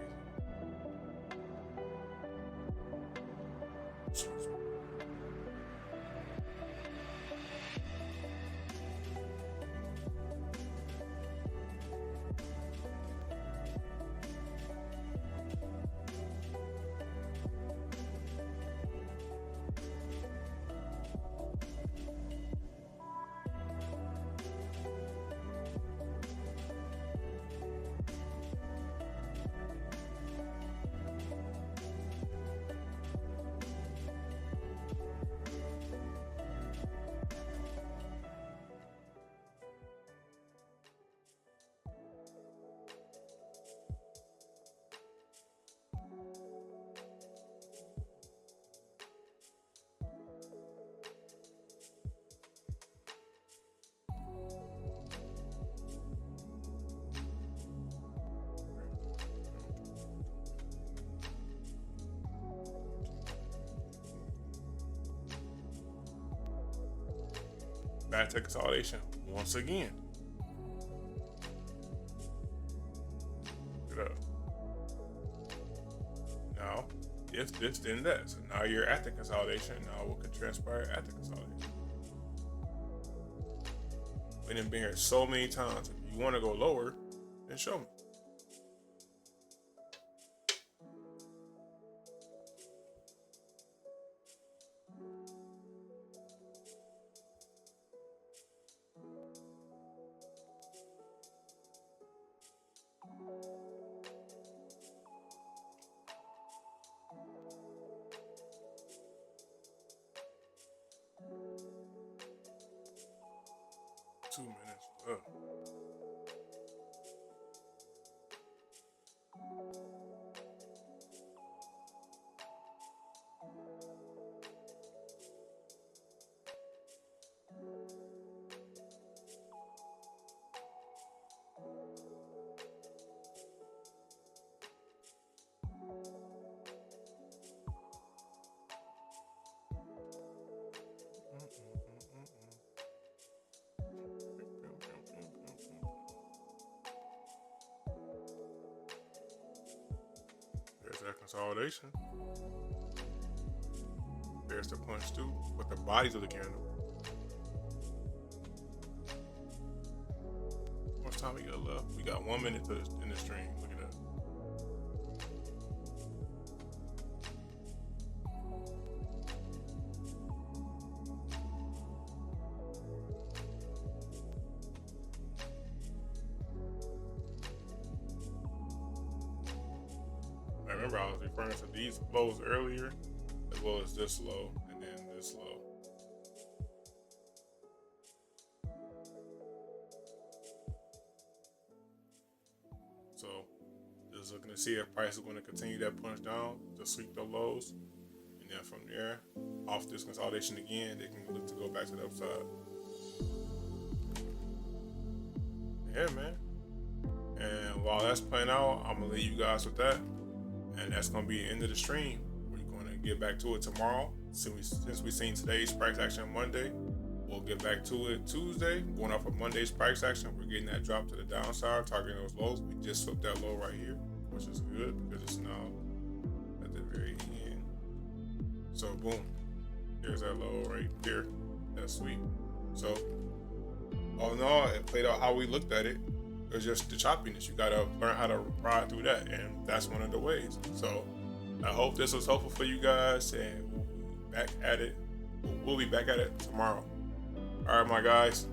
Back to consolidation once again. Look it up. Now, if this, then that. So now you're at the consolidation. Now what could transpire at the consolidation? We done been here so many times. If you want to go lower, then show me. Two minutes. Oh. There's that consolidation. There's the punch too, with the bodies of the candle. How much time we got left? We got 1 minute in the stream. Look at that. I remember I was referring to these lows earlier, as well as this low, and then this low. So just looking to see if price is going to continue that punch down to sweep the lows, and then from there, off this consolidation again, they can look to go back to the upside. Yeah, man. And while that's playing out, I'm gonna leave you guys with that, and that's gonna be the end of the stream. We're gonna get back to it tomorrow. Since we've seen today's price action Monday, we'll get back to it Tuesday. Going off of Monday's price action, we're getting that drop to the downside, targeting those lows. We just swept that low right here, which is good because it's now at the very end. So boom, there's that low right there. That's sweet. So all in all, it played out how we looked at it. It was just the choppiness. You gotta learn how to ride through that, and that's one of the ways. So I hope this was helpful for you guys, and we'll be back at it tomorrow. All right, my guys.